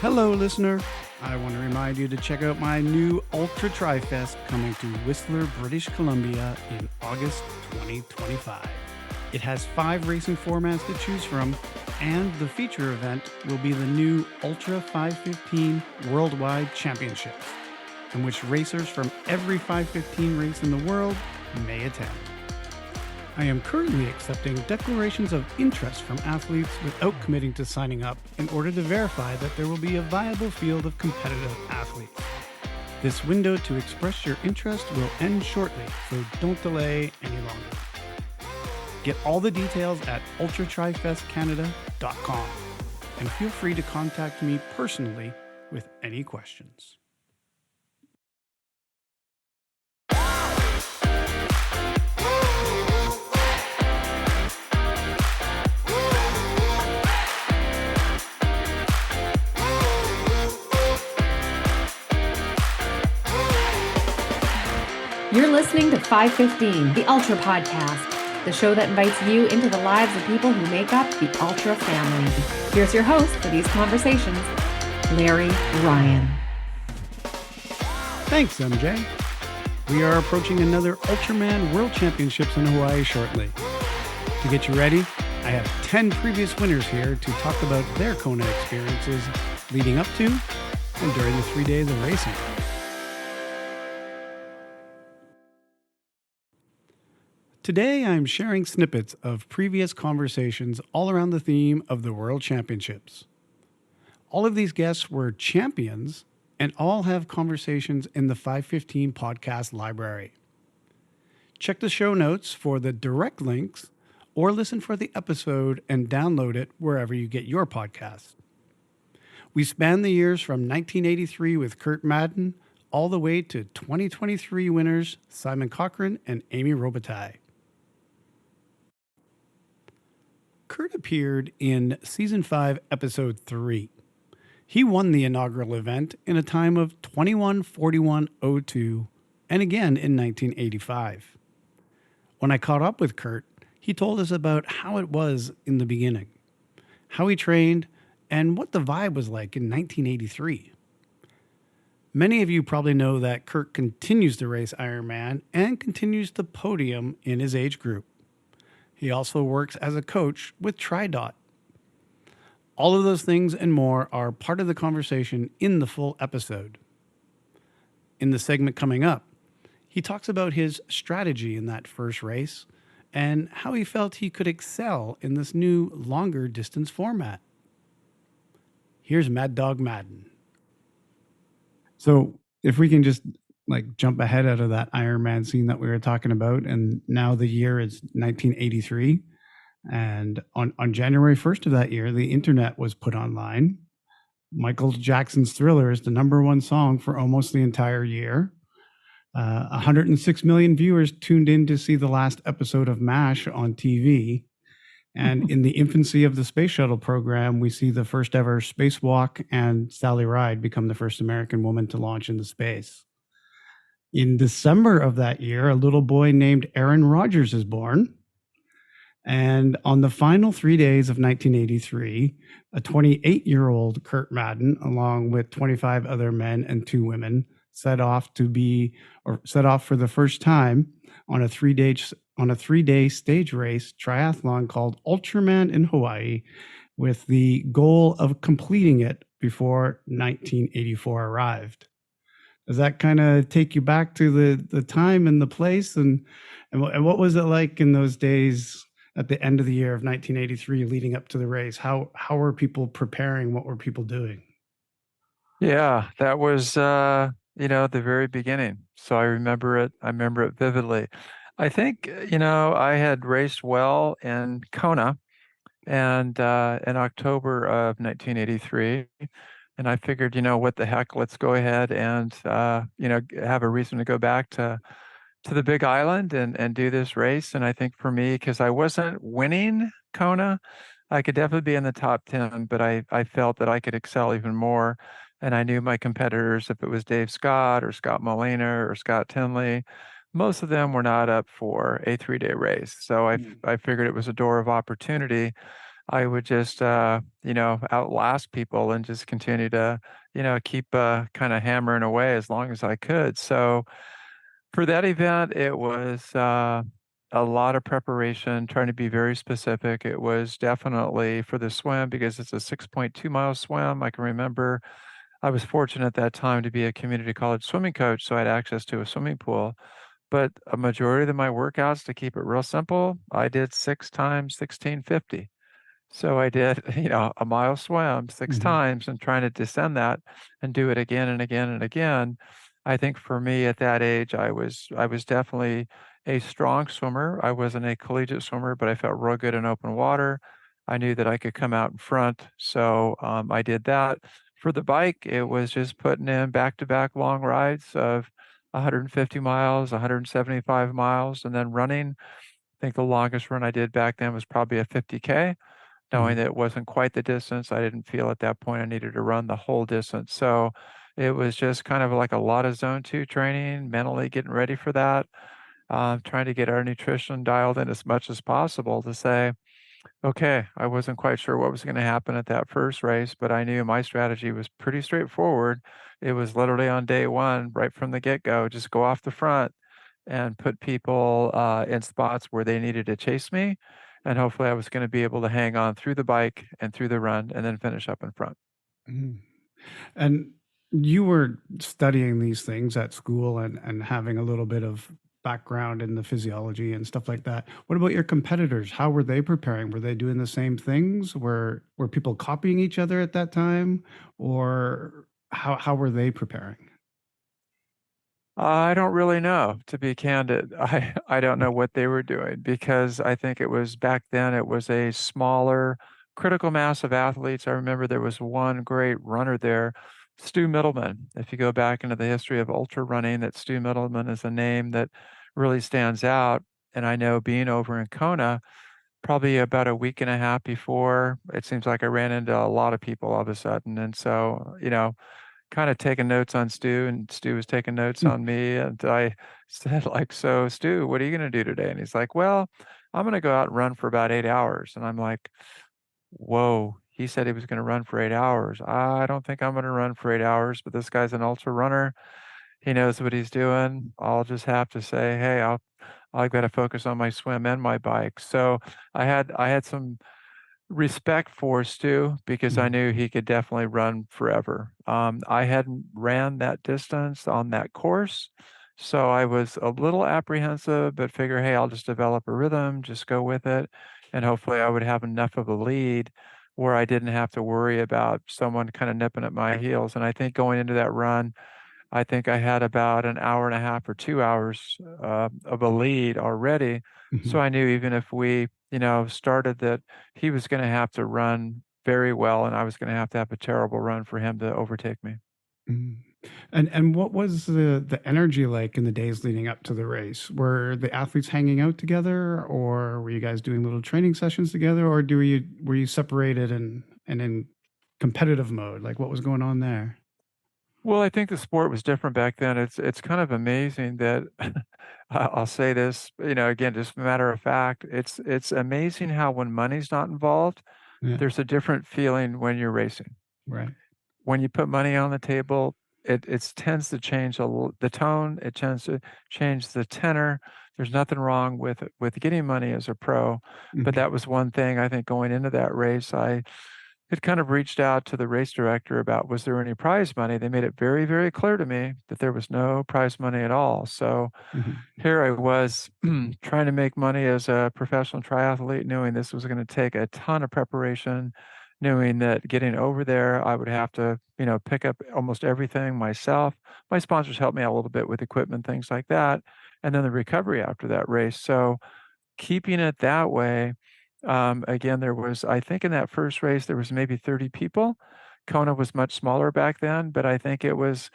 Hello, listener. I want to remind you to check out my new Ultra Tri-Fest coming to Whistler, British Columbia in August 2025. It has 5 racing formats to choose from, and the feature event will be the new Ultra 515 Worldwide Championships, in which racers from every 515 race in the world may attend. I am currently accepting declarations of interest from athletes without committing to signing up in order to verify that there will be a viable field of competitive athletes. This window to express your interest will end shortly, so don't delay any longer. Get all the details at ultratrifestcanada.com and feel free to contact me personally with any questions. You're listening to 515, the Ultra Podcast, the show that invites you into the lives of people who make up the Ultra family. Here's your host for these conversations, Larry Ryan. Thanks, MJ. We are approaching another Ultraman World Championships in Hawaii shortly. To get you ready, I have 10 previous winners here to talk about their Kona experiences leading up to and during the 3 days of racing. Today, I'm sharing snippets of previous conversations all around the theme of the World Championships. All of these guests were champions and all have conversations in the 515 podcast library. Check the show notes for the direct links or listen for the episode and download it wherever you get your podcasts. We span the years from 1983 with Kurt Madden all the way to 2023 winners Simon Cochrane and Amy Robitaille. Kurt appeared in Season 5, Episode 3. He won the inaugural event in a time of 21:41:02 and again in 1985. When I caught up with Kurt, he told us about how it was in the beginning, how he trained, and what the vibe was like in 1983. Many of you probably know that Kurt continues to race Ironman and continues to podium in his age group. He also works as a coach with TriDot. All of those things and more are part of the conversation in the full episode. In the segment coming up, he talks about his strategy in that first race and how he felt he could excel in this new longer distance format. Here's Mad Dog Madden. So if we can just jump ahead out of that Ironman scene that we were talking about, and now the year is 1983, and on January 1st of that year, the internet was put online. Michael Jackson's Thriller is the #1 song for almost the entire year. 106 million viewers tuned in to see the last episode of MASH on TV. And in the infancy of the space shuttle program, we see the first ever spacewalk, and Sally Ride become the first American woman to launch into space. In December of that year, a little boy named Aaron Rodgers is born. And on the final 3 days of 1983, a 28-year-old Kurt Madden, along with 25 other men and 2 women, set off for the first time on a 3-day stage race triathlon called Ultraman in Hawaii, with the goal of completing it before 1984 arrived. Does that kind of take you back to the time and the place? And what was it like in those days at the end of the year of 1983 leading up to the race? How were people preparing? What were people doing? Yeah, that was, the very beginning. So I remember it vividly. I think, I had raced well in Kona and in October of 1983. And I figured, what the heck, let's go ahead and, have a reason to go back to the Big Island and do this race. And I think for me, because I wasn't winning Kona, I could definitely be in the top 10, but I felt that I could excel even more. And I knew my competitors, if it was Dave Scott or Scott Molina or Scott Tinley, most of them were not up for a 3-day race. So I figured it was a door of opportunity. I would just, outlast people and just continue to, keep kind of hammering away as long as I could. So for that event, it was a lot of preparation, trying to be very specific. It was definitely for the swim because it's a 6.2 mile swim. I can remember I was fortunate at that time to be a community college swimming coach, so I had access to a swimming pool. But a majority of my workouts, to keep it real simple, I did 6 times 1650. So I did, a mile swim six Hmm. times and trying to descend that and do it again and again and again. I think for me at that age, I was definitely a strong swimmer. I wasn't a collegiate swimmer, but I felt real good in open water. I knew that I could come out in front, so I did that. For the bike, it was just putting in back-to-back long rides of 150 miles, 175 miles, and then running. I think the longest run I did back then was probably a 50K, knowing Hmm. that it wasn't quite the distance. I didn't feel at that point I needed to run the whole distance. So it was just kind of like a lot of zone two training, mentally getting ready for that, trying to get our nutrition dialed in as much as possible to say, okay, I wasn't quite sure what was going to happen at that first race, but I knew my strategy was pretty straightforward. It was literally on day one, right from the get-go, just go off the front and put people in spots where they needed to chase me. And hopefully I was going to be able to hang on through the bike and through the run and then finish up in front. Hmm. And you were studying these things at school and having a little bit of background in the physiology and stuff like that. What about your competitors? How were they preparing? Were they doing the same things? Were people copying each other at that time, or how were they preparing? I don't really know, to be candid. I don't know what they were doing because I think it was back then, it was a smaller critical mass of athletes. I remember there was one great runner there, Stu Middleman. If you go back into the history of ultra running, that Stu Middleman is a name that really stands out. And I know being over in Kona, probably about a week and a half before, it seems like I ran into a lot of people all of a sudden. And so, kind of taking notes on Stu, and Stu was taking notes Hmm. on me. And I said, like, so Stu, what are you going to do today? And he's like, well, I'm going to go out and run for about 8 hours. And I'm like, whoa, he said he was going to run for 8 hours. I don't think I'm going to run for 8 hours, but this guy's an ultra runner. He knows what he's doing. I'll just have to say, hey, I've got to focus on my swim and my bike. So I had some respect for Stu because I Hmm. knew he could definitely run forever. I hadn't ran that distance on that course, so I was a little apprehensive, but figure, hey, I'll just develop a rhythm, just go with it, and hopefully I would have enough of a lead where I didn't have to worry about someone kind of nipping at my heels. And I think going into that run, I think I had about an hour and a half or 2 hours of a lead already. Hmm. So I knew even if we, started that he was going to have to run very well and I was going to have a terrible run for him to overtake me. Mm. And what was the energy like in the days leading up to the race? Were the athletes hanging out together, or were you guys doing little training sessions together, or were you separated and in competitive mode? Like what was going on there? Well, I think the sport was different back then. It's kind of amazing that I'll say this, again, just a matter of fact, it's amazing how when money's not involved, Yeah, there's a different feeling when you're racing. right. When you put money on the table, it tends to change the tone. It tends to change the tenor. There's nothing wrong with getting money as a pro, but Mhm, that was one thing I think going into that race. I had kind of reached out to the race director about was there any prize money. They made it very, very clear to me that there was no prize money at all. So mhm, here I was trying to make money as a professional triathlete, knowing this was going to take a ton of preparation, knowing that getting over there, I would have to, pick up almost everything myself. My sponsors helped me out a little bit with equipment, things like that, and then the recovery after that race. So keeping it that way, again, there was, I think in that first race, there was maybe 30 people. Kona was much smaller back then, but I think it was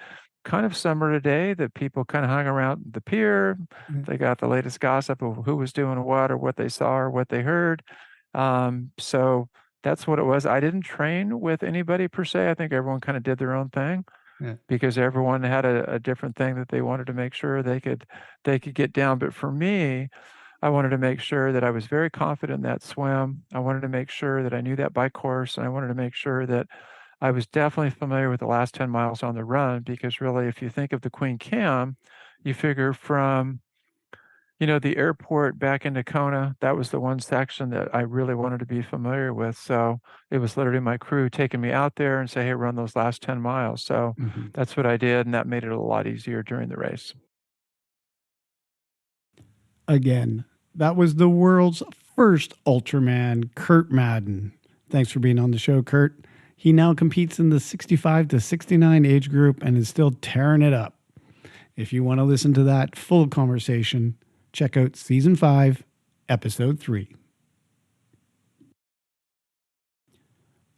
kind of summer today that people kind of hung around the pier. yeah, They got the latest gossip of who was doing what or what they saw or what they heard. So that's what it was. I didn't train with anybody per se. I think everyone kind of did their own thing yeah, because everyone had a different thing that they wanted to make sure they could get down. But for me, I wanted to make sure that I was very confident in that swim. I wanted to make sure that I knew that bike course, and I wanted to make sure that I was definitely familiar with the last 10 miles on the run, because really, if you think of the Queen Cam, you figure from the airport back into Kona, that was the one section that I really wanted to be familiar with. So it was literally my crew taking me out there and say, hey, run those last 10 miles. So Mhm. that's what I did, and that made it a lot easier during the race. Again, that was the world's first Ultraman, Kurt Madden. Thanks for being on the show, Kurt. He now competes in the 65 to 69 age group and is still tearing it up. If you want to listen to that full conversation, check out Season 5, Episode 3.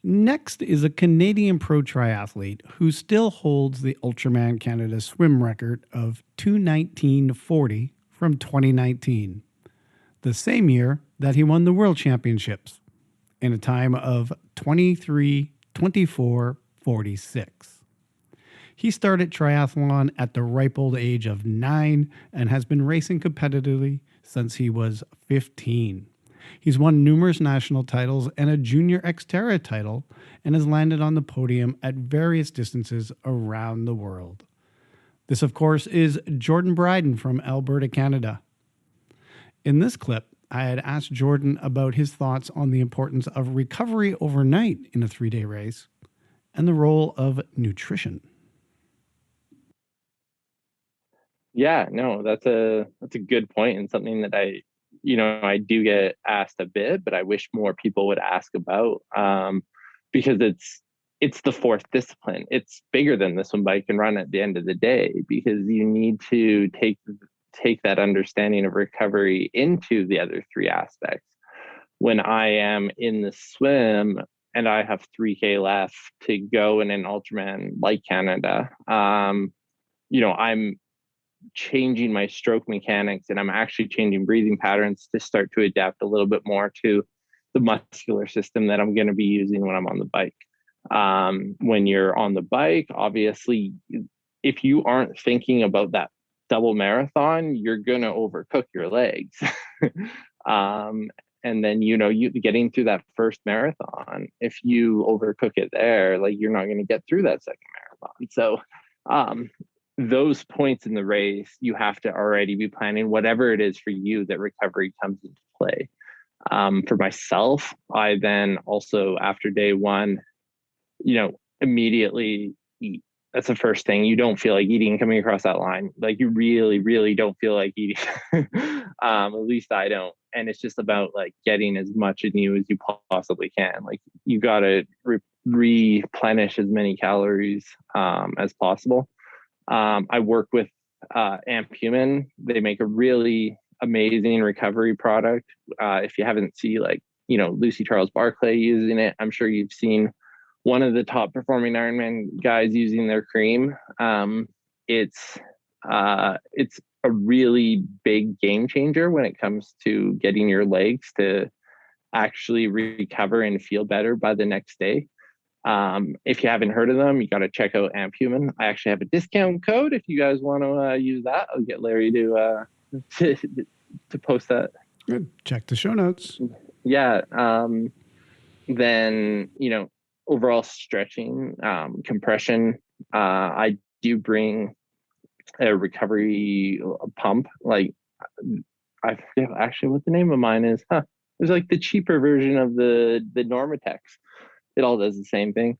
Next is a Canadian pro triathlete who still holds the Ultraman Canada swim record of 2:19:40 from 2019, the same year that he won the World Championships, in a time of 23:24:46. He started triathlon at the ripe old age of 9 and has been racing competitively since he was 15. He's won numerous national titles and a Junior Xterra title, and has landed on the podium at various distances around the world. This, of course, is Jordan Bryden from Alberta, Canada. In this clip, I had asked Jordan about his thoughts on the importance of recovery overnight in a 3-day race and the role of nutrition. Yeah, no, that's a good point, and something that I do get asked a bit, but I wish more people would ask about, because it's the fourth discipline. It's bigger than the swim, bike, and run at the end of the day, because you need to take that understanding of recovery into the other three aspects. When I am in the swim and I have 3K left to go in an Ultraman like Canada, I'm changing my stroke mechanics, and I'm actually changing breathing patterns to start to adapt a little bit more to the muscular system that I'm going to be using when I'm on the bike. When you're on the bike, obviously, if you aren't thinking about that double marathon, you're going to overcook your legs. And then, you getting through that first marathon, if you overcook it there, like, you're not going to get through that second marathon. So, those points in the race, you have to already be planning whatever it is for you that recovery comes into play. For myself, I then also, after day one, immediately eat. That's the first thing. You don't feel like eating coming across that line. Like, you really, really don't feel like eating. At least I don't. And it's just about like getting as much in you as you possibly can. Like, you got to replenish as many calories as possible. I work with Amp Human. They make a really amazing recovery product. If you haven't seen, Lucy Charles Barclay using it, I'm sure you've seen one of the top performing Ironman guys using their cream. It's a really big game changer when it comes to getting your legs to actually recover and feel better by the next day. If you haven't heard of them, you got to check out Amp Human. I actually have a discount code if you guys want to use that. I'll get Larry to post that. Good. Check the show notes. Yeah. Then, overall stretching, compression. I do bring a recovery pump. Like, I forget actually what the name of mine is. It's like the cheaper version of the Normatex. It all does the same thing.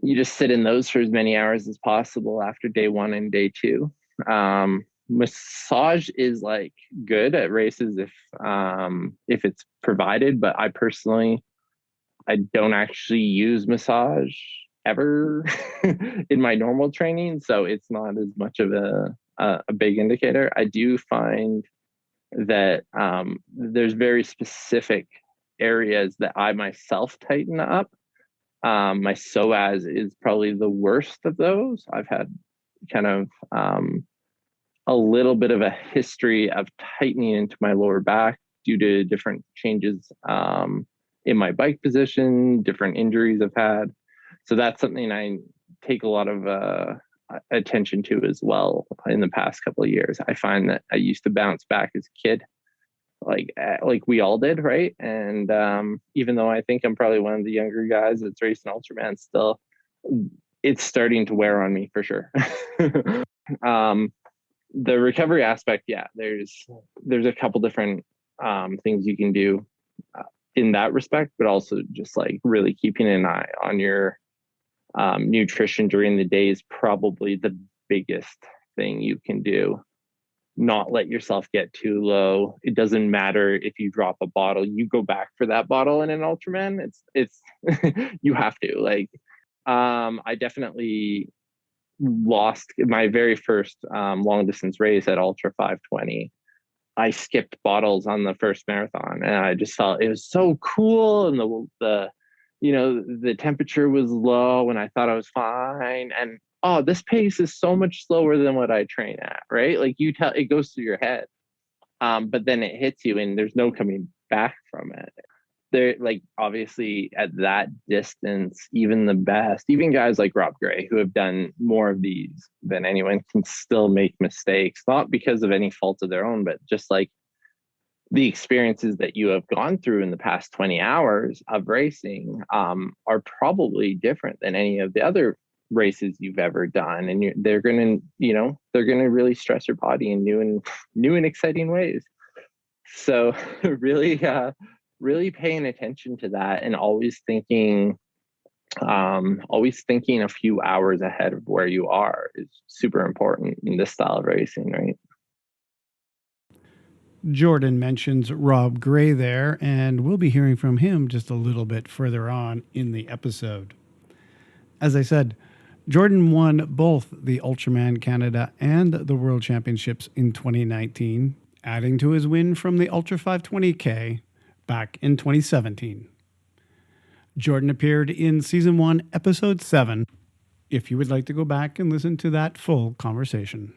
You just sit in those for as many hours as possible after day one and day two. Massage is like good at races if it's provided, but I personally, I don't actually use massage ever in my normal training, so it's not as much of a big indicator. I do find that there's very specific areas that I myself tighten up. My psoas is probably the worst of those. I've had kind of a little bit of a history of tightening into my lower back due to different changes in my bike position, different injuries I've had. So that's something I take a lot of attention to as well in the past couple of years. I find that I used to bounce back as a kid. like we all did, right? And even though I think I'm probably one of the younger guys that's racing Ultraman still, it's starting to wear on me for sure. The recovery aspect, yeah, there's a couple different things you can do in that respect, but also just like really keeping an eye on your nutrition during the day is probably the biggest thing you can do. Not let yourself get too low. It doesn't matter if you drop a bottle, you go back for that bottle in an Ultraman. It's you have to. Like I definitely lost my very first long distance race at Ultra 520. I skipped bottles on the first marathon, and I just felt it was so cool, and the the temperature was low, and I thought I was fine, and oh, this pace is so much slower than what I train at, right? Like it goes through your head, but then it hits you, and there's no coming back from it. They're like, obviously at that distance, even the best, even guys like Rob Gray, who have done more of these than anyone, can still make mistakes, not because of any fault of their own, but just like the experiences that you have gone through in the past 20 hours of racing are probably different than any of the other races you've ever done. And they're going to really stress your body in new and exciting ways. So really paying attention to that, and always thinking a few hours ahead of where you are is super important in this style of racing, right? Jordan mentions Rob Gray there, and we'll be hearing from him just a little bit further on in the episode. As I said, Jordan won both the Ultraman Canada and the World Championships in 2019, adding to his win from the Ultra 520K back in 2017. Jordan appeared in Season 1, Episode 7, if you would like to go back and listen to that full conversation.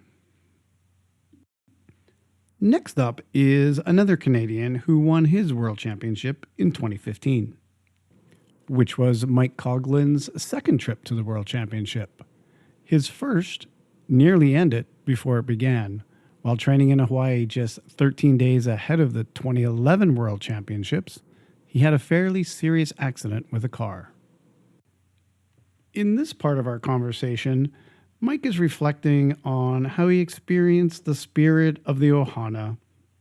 Next up is another Canadian who won his World Championship in 2015, which was Mike Coughlin's second trip to the World Championship. His first nearly ended before it began, while training in Hawaii just 13 days ahead of the 2011 World Championships. He had a fairly serious accident with a car. In this part of our conversation, Mike is reflecting on how he experienced the spirit of the Ohana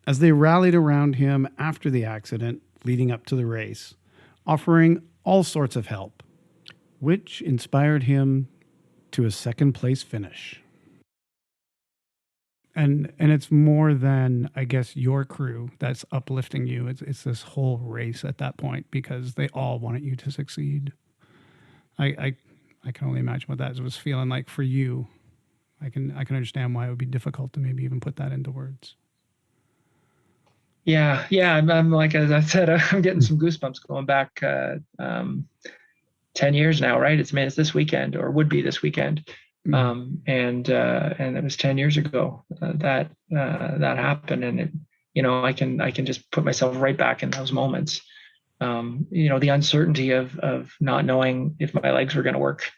as they rallied around him after the accident leading up to the race, offering all sorts of help, which inspired him to a second place finish. And it's more than, I guess, your crew that's uplifting you. It's this whole race at that point, because they all wanted you to succeed. I can only imagine what that was feeling like for you. I can understand why it would be difficult to maybe even put that into words. Yeah. I'm like, as I said, I'm getting some goosebumps going back 10 years now, right? It's this weekend, or would be this weekend. And it was 10 years ago that happened, and I can just put myself right back in those moments. The uncertainty of not knowing if my legs were going to work,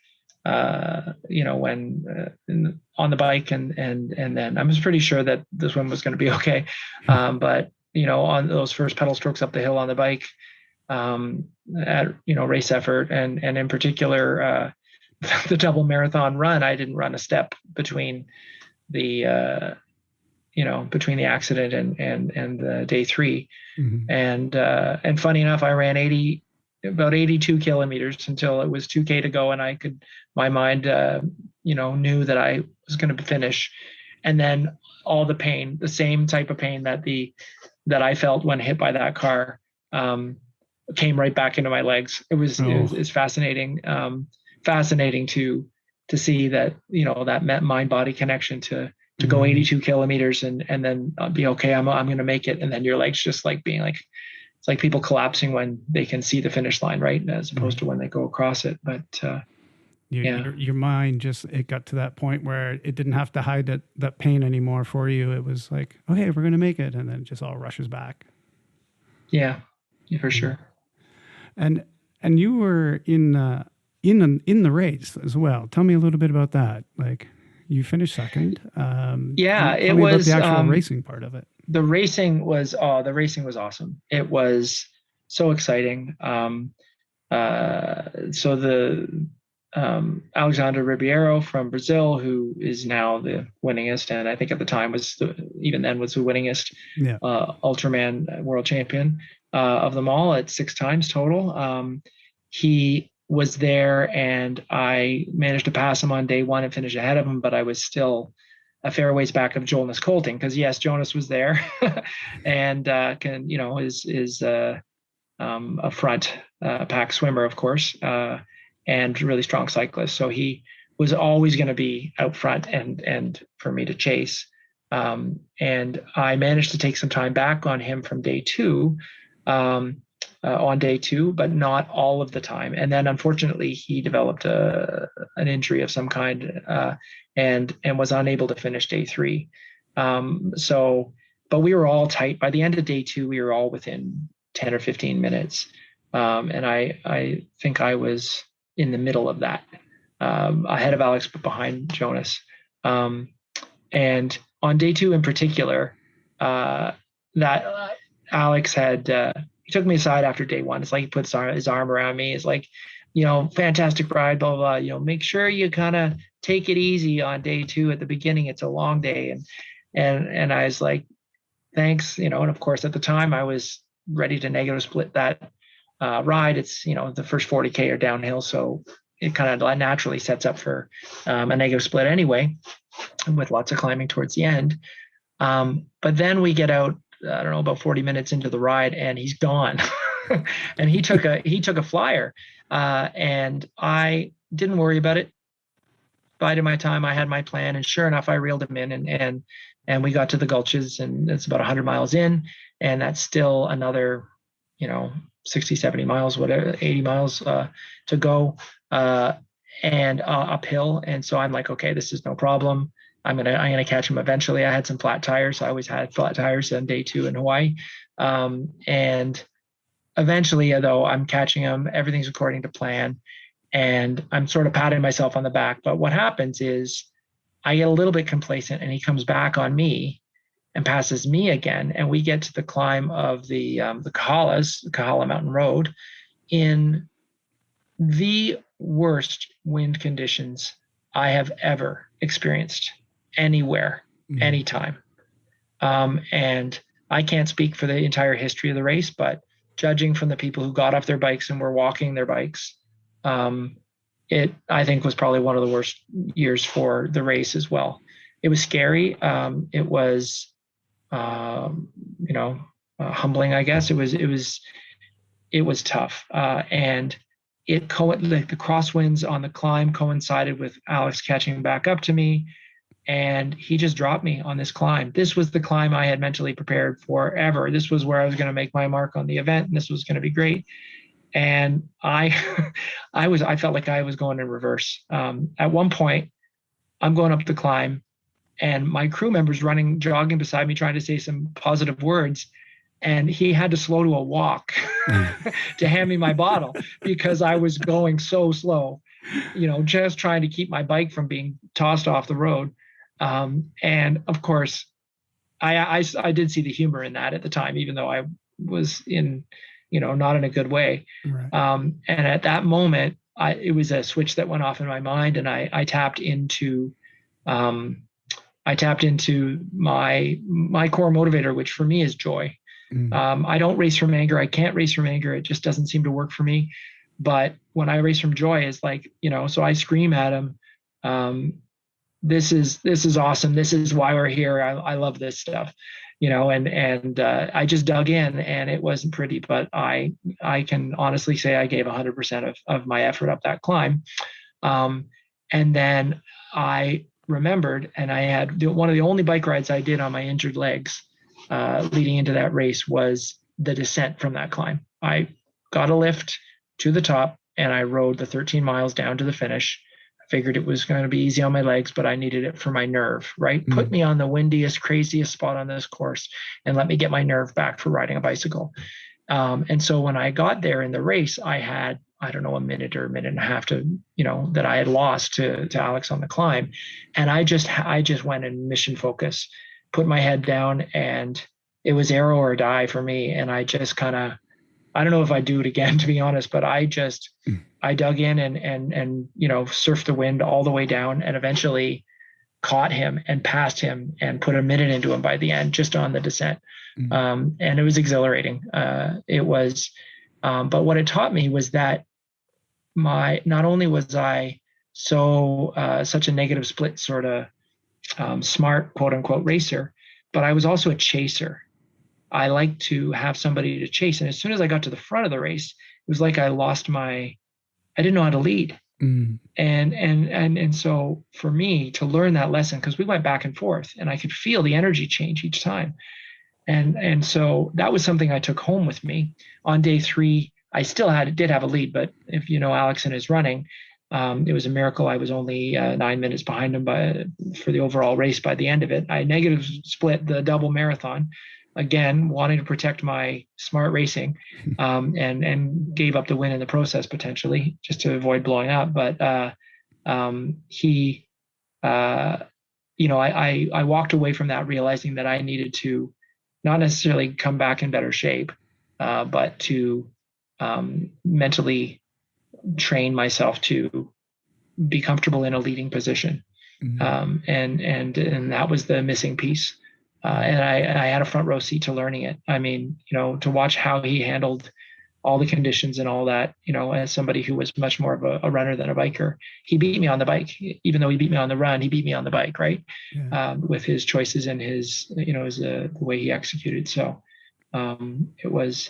when on the bike, and then I was pretty sure that this one was going to be okay. But on those first pedal strokes up the hill on the bike, at race effort, and in particular, the double marathon run, I didn't run a step between the accident and the day 3. Mm-hmm. And funny enough, I ran about 82 kilometers until it was 2K to go, and my mind knew that I was going to finish. And then all the pain, the same type of pain that I felt when hit by that car, came right back into my legs. It's fascinating. Fascinating to see that, that mind body connection to go 82 kilometers and then be okay. I'm going to make it. And then your legs just like being like, it's like people collapsing when they can see the finish line, right? As opposed to when they go across it. But your mind it got to that point where it didn't have to hide that pain anymore for you. It was like, okay, we're going to make it. And then it just all rushes back. Yeah, for sure. And you were in the race as well. Tell me a little bit about that. Like, you finished second. Yeah, tell me about the actual racing part of it. the racing was awesome. It was so exciting. So the Alexandre Ribeiro from Brazil, who is now the winningest, and I think at the time was the winningest Ultraman World Champion of them all at 6 times total. He was there, and I managed to pass him on day 1 and finish ahead of him, but I was still a fair ways back of Jonas Colting, because yes, Jonas was there and is a front pack swimmer, of course, and really strong cyclist. So he was always going to be out front and for me to chase. And I managed to take some time back on him from day 2, on day 2, but not all of the time. And then unfortunately he developed an injury of some kind, and was unable to finish day 3. But we were all tight. By the end of day 2, we were all within 10 or 15 minutes. And I think I was in the middle of that, ahead of Alex, but behind Jonas. And on day 2 in particular, that Alex had, he took me aside after day 1. It's like he puts his arm around me. It's like, fantastic ride, blah, blah, blah. Make sure you kind of take it easy on day 2 at the beginning. It's a long day. And I was like, thanks, and of course at the time I was ready to negative split that ride. It's, the first 40K are downhill, so it kind of naturally sets up for a negative split anyway, with lots of climbing towards the end. But then we get out, I don't know, about 40 minutes into the ride, and he's gone. And he took a flyer, and I didn't worry about it. Bided my time. I had my plan, and sure enough, I reeled him in, and we got to the Gulches, and it's about 100 miles in, and that's still another, 60, 70 miles, whatever, 80 miles to go, and uphill. And so I'm like, okay, this is no problem. I'm gonna catch him eventually. I had some flat tires. I always had flat tires on day 2 in Hawaii, and eventually, though, I'm catching him. Everything's according to plan, and I'm sort of patting myself on the back. But what happens is I get a little bit complacent, and he comes back on me and passes me again. And we get to the climb of the Coughlin Mountain Road, in the worst wind conditions I have ever experienced anywhere, anytime. And I can't speak for the entire history of the race, but judging from the people who got off their bikes and were walking their bikes, it, I think, was probably one of the worst years for the race as well. It was scary. It was, humbling, I guess. It was tough. And the crosswinds on the climb coincided with Alex catching back up to me, and he just dropped me on this climb. This was the climb I had mentally prepared forever. This was where I was going to make my mark on the event, and this was going to be great. And I felt like I was going in reverse. At one point, I'm going up the climb, and my crew member's jogging beside me, trying to say some positive words. And he had to slow to a walk to hand me my bottle, because I was going so slow, just trying to keep my bike from being tossed off the road. And of course, I did see the humor in that at the time, even though I was in, not in a good way. Right. And at that moment, it was a switch that went off in my mind, and I tapped into my core motivator, which for me is joy. I don't race from anger. I can't race from anger. It just doesn't seem to work for me. But when I race from joy, it's like, so I scream at him. This is awesome. This is why we're here. I love this stuff, and I just dug in, and it wasn't pretty, but I can honestly say I gave 100% of my effort up that climb. And then I remembered, and I had one of the only bike rides I did on my injured legs leading into that race was the descent from that climb. I got a lift to the top, and I rode the 13 miles down to the finish. I figured it was going to be easy on my legs, but I needed it for my nerve, right? Put me on the windiest, craziest spot on this course and let me get my nerve back for riding a bicycle. And so when I got there in the race, I had, I don't know, a minute or a minute and a half to, that I had lost to Alex on the climb. And I just went in mission focus, put my head down, and it was arrow or die for me. And I just kind of, I don't know if I'd do it again, to be honest, but I dug in and surfed the wind all the way down, and eventually caught him and passed him and put a minute into him by the end, just on the descent. And it was exhilarating. But what it taught me was that not only was I such a negative split sort of smart, quote unquote, racer, but I was also a chaser. I like to have somebody to chase. And as soon as I got to the front of the race, it was like I didn't know how to lead. And so for me to learn that lesson, because we went back and forth and I could feel the energy change each time. And so that was something I took home with me. On day 3, I still did have a lead, but if you know Alex and his running, it was a miracle. I was only 9 minutes behind him for the overall race by the end of it. I negative split the double marathon, again, wanting to protect my smart racing, and gave up the win in the process potentially just to avoid blowing up. But I walked away from that realizing that I needed to not necessarily come back in better shape, but to mentally train myself to be comfortable in a leading position. And that was the missing piece. And I had a front row seat to learning it. I mean, to watch how he handled all the conditions and all that, as somebody who was much more of a runner than a biker. He beat me on the bike, even though he beat me on the run, he beat me on the bike, right? Yeah. With his choices and his, the way he executed. So it was,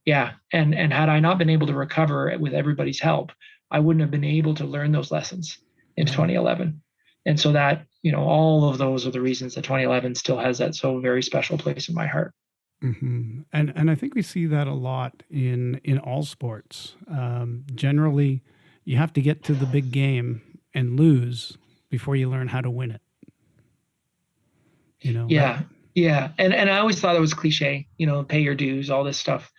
yeah. And had I not been able to recover with everybody's help, I wouldn't have been able to learn those lessons in 2011. And so that, all of those are the reasons that 2011 still has that so very special place in my heart. Mm-hmm. And I think we see that a lot in all sports. Generally, you have to get to the big game and lose before you learn how to win it. Yeah. Yeah. And I always thought it was cliche, pay your dues, all this stuff.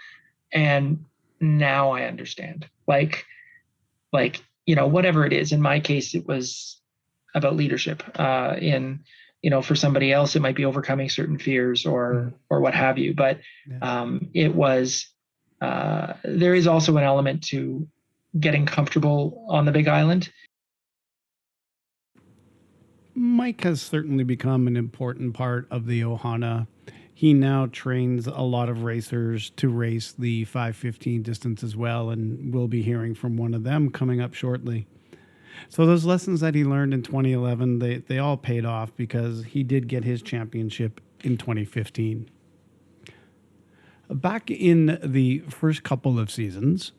And now I understand, like, whatever it is. In my case, it was about leadership. For somebody else, it might be overcoming certain fears or what have you. But it was, there is also an element to getting comfortable on the Big Island. Mike has certainly become an important part of the Ohana. He now trains a lot of racers to race the 5:15 distance as well, and we'll be hearing from one of them coming up shortly. So those lessons that he learned in 2011, they all paid off because he did get his championship in 2015. Back in the first couple of seasons,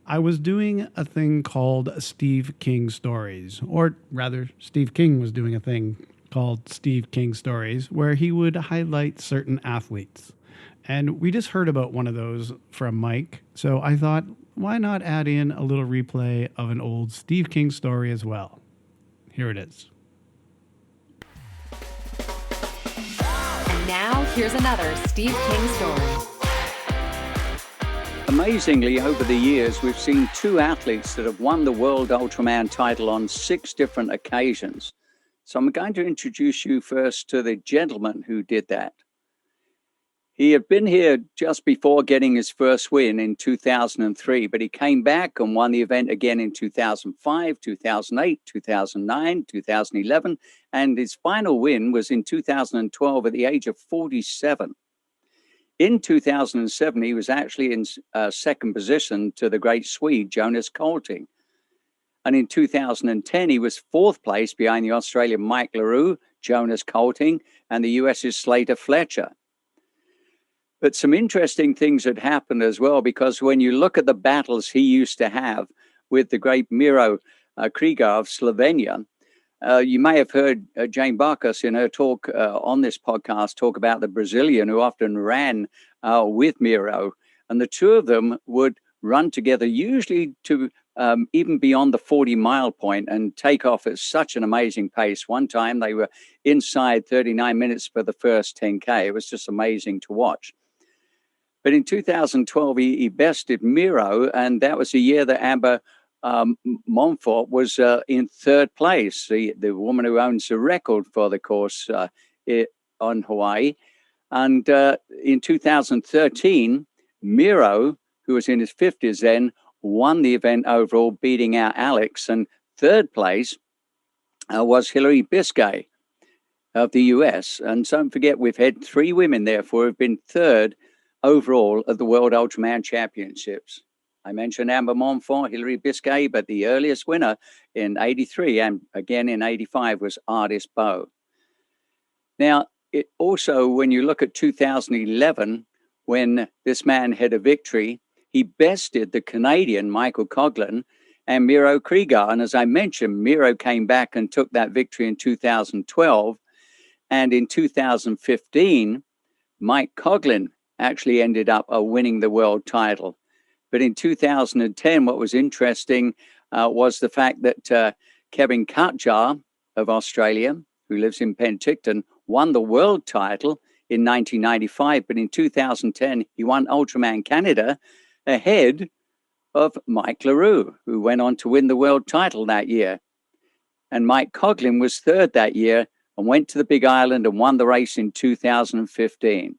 I was doing a thing called Steve King Stories, or rather, Steve King was doing a thing called Steve King Stories, where he would highlight certain athletes. And we just heard about one of those from Mike, so I thought, why not add in a little replay of an old Steve King story as well? Here it is. And now, here's another Steve King story. Amazingly, over the years, we've seen 2 athletes that have won the World Ultraman title on 6 different occasions. So I'm going to introduce you first to the gentleman who did that. He had been here just before getting his first win in 2003, but he came back and won the event again in 2005, 2008, 2009, 2011, and his final win was in 2012 at the age of 47. In 2007, he was actually in second position to the great Swede, Jonas Colting. And in 2010, he was 4th place behind the Australian Mike LaRue, Jonas Colting, and the US's Slater Fletcher. But some interesting things had happened as well, because when you look at the battles he used to have with the great Miro Krieger of Slovenia, you may have heard Jane Barkas in her talk on this podcast talk about the Brazilian who often ran with Miro. And the 2 of them would run together, usually to even beyond the 40-mile point, and take off at such an amazing pace. One time they were inside 39 minutes for the first 10K. It was just amazing to watch. But in 2012, he bested Miro, and that was a year that Amber Montfort was in 3rd place, the woman who owns the record for the course on Hawaii. And in 2013, Miro, who was in his 50s then, won the event overall, beating out Alex. And third place was Hillary Biscay of the US. And don't forget, we've had 3 women, therefore, who've been third overall at the World Ultraman Championships. I mentioned Amber Montfort, Hillary Biscay, but the earliest winner in 83 and again in 85 was Ardis Bowe. Now, it also, when you look at 2011, when this man had a victory, he bested the Canadian Michael Coughlin and Miro Krieger. And as I mentioned, Miro came back and took that victory in 2012. And in 2015, Mike Coughlin actually ended up winning the world title. But in 2010, what was interesting was the fact that Kevin Cutjar of Australia, who lives in Penticton, won the world title in 1995. But in 2010, he won Ultraman Canada ahead of Mike LaRue, who went on to win the world title that year. And Mike Coughlin was third that year and went to the Big Island and won the race in 2015.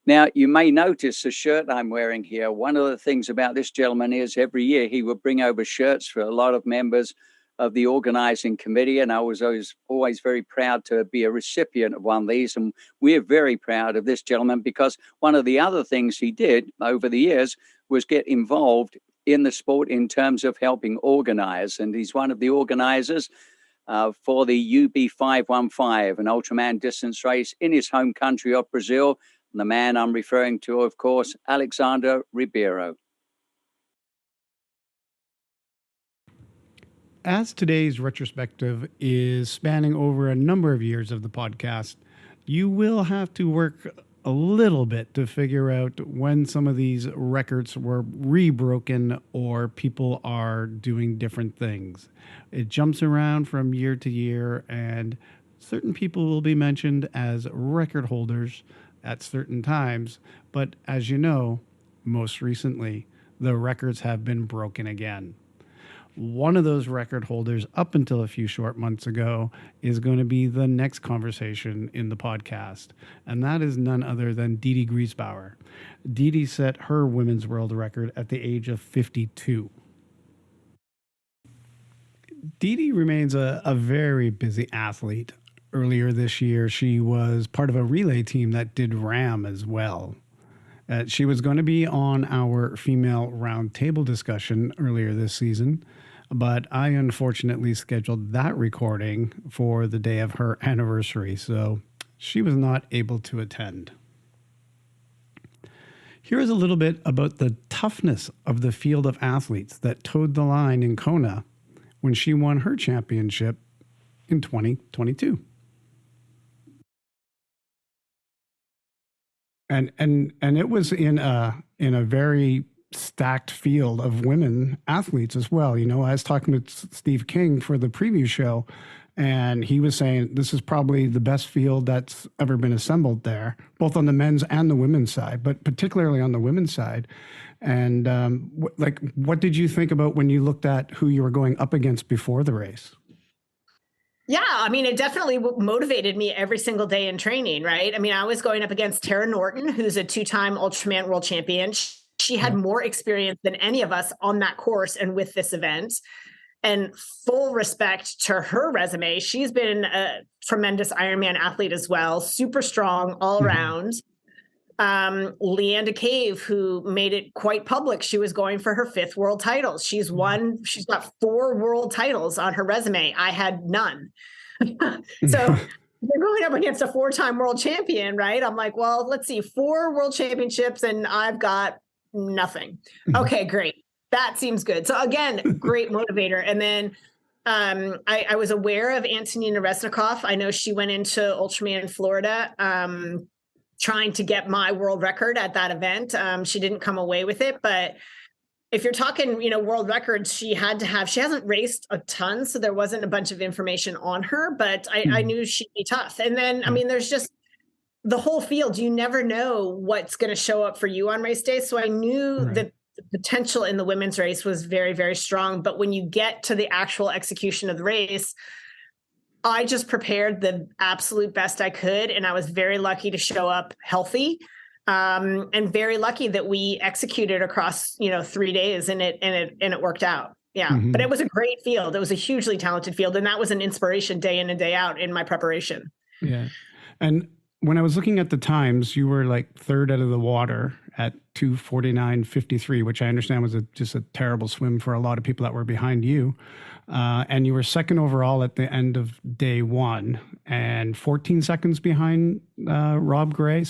Now, you may notice the shirt I'm wearing here. One of the things about this gentleman is every year he would bring over shirts for a lot of members of the organizing committee. And I was always very proud to be a recipient of one of these. And we're very proud of this gentleman because one of the other things he did over the years was get involved in the sport in terms of helping organize. And he's one of the organizers for the UB515, an Ultraman distance race in his home country of Brazil. And the man I'm referring to, of course, Alexander Ribeiro. As today's retrospective is spanning over a number of years of the podcast, you will have to work a little bit to figure out when some of these records were rebroken or people are doing different things. It jumps around from year to year, and certain people will be mentioned as record holders at certain times. But as you know, most recently, the records have been broken again. One of those record holders up until a few short months ago is going to be the next conversation in the podcast. And that is none other than Dede Griesbauer. Dede set her women's world record at the age of 52. Dede remains a very busy athlete. Earlier this year, she was part of a relay team that did RAM as well. She was going to be on our female roundtable discussion earlier this season, but I unfortunately scheduled that recording for the day of her anniversary, so she was not able to attend. Here is a little bit about the toughness of the field of athletes that towed the line in Kona when she won her championship in 2022. And it was in a very stacked field of women athletes as well. You know, I was talking with Steve King for the preview show, and he was saying this is probably the best field that's ever been assembled there, both on the men's and the women's side, but particularly on the women's side. And what did you think about when you looked at who you were going up against before the race? Yeah, I mean, it definitely motivated me every single day in training, right? I mean, I was going up against Tara Norton, who's a 2-time Ultraman World Champion. She had more experience than any of us on that course and with this event. And full respect to her resume. She's been a tremendous Ironman athlete as well, super strong all around. Leanda Cave, who made it quite public, she was going for her 5th world title. She's got 4 world titles on her resume. I had none. So they're going up against a 4-time world champion, right? I'm like, well, let's see, 4 world championships and I've got nothing. Okay, great. That seems good. So again, great motivator. And then I was aware of Antonina Resnikoff. I know she went into Ultraman Florida trying to get my world record at that event. She didn't come away with it, but if you're talking, world records, she hasn't raced a ton, so there wasn't a bunch of information on her, but I knew she'd be tough. And then, I mean, there's just the whole field. You never know what's going to show up for you on race day. So I knew that the potential in the women's race was very, very strong. But when you get to the actual execution of the race, I just prepared the absolute best I could. And I was very lucky to show up healthy. And very lucky that we executed across, 3 days and it worked out. Yeah. Mm-hmm. But it was a great field. It was a hugely talented field. And that was an inspiration day in and day out in my preparation. Yeah. And when I was looking at the times, you were like third out of the water at 2:49.53, which I understand was just a terrible swim for a lot of people that were behind you. And you were second overall at the end of day one and 14 seconds behind Rob Gray.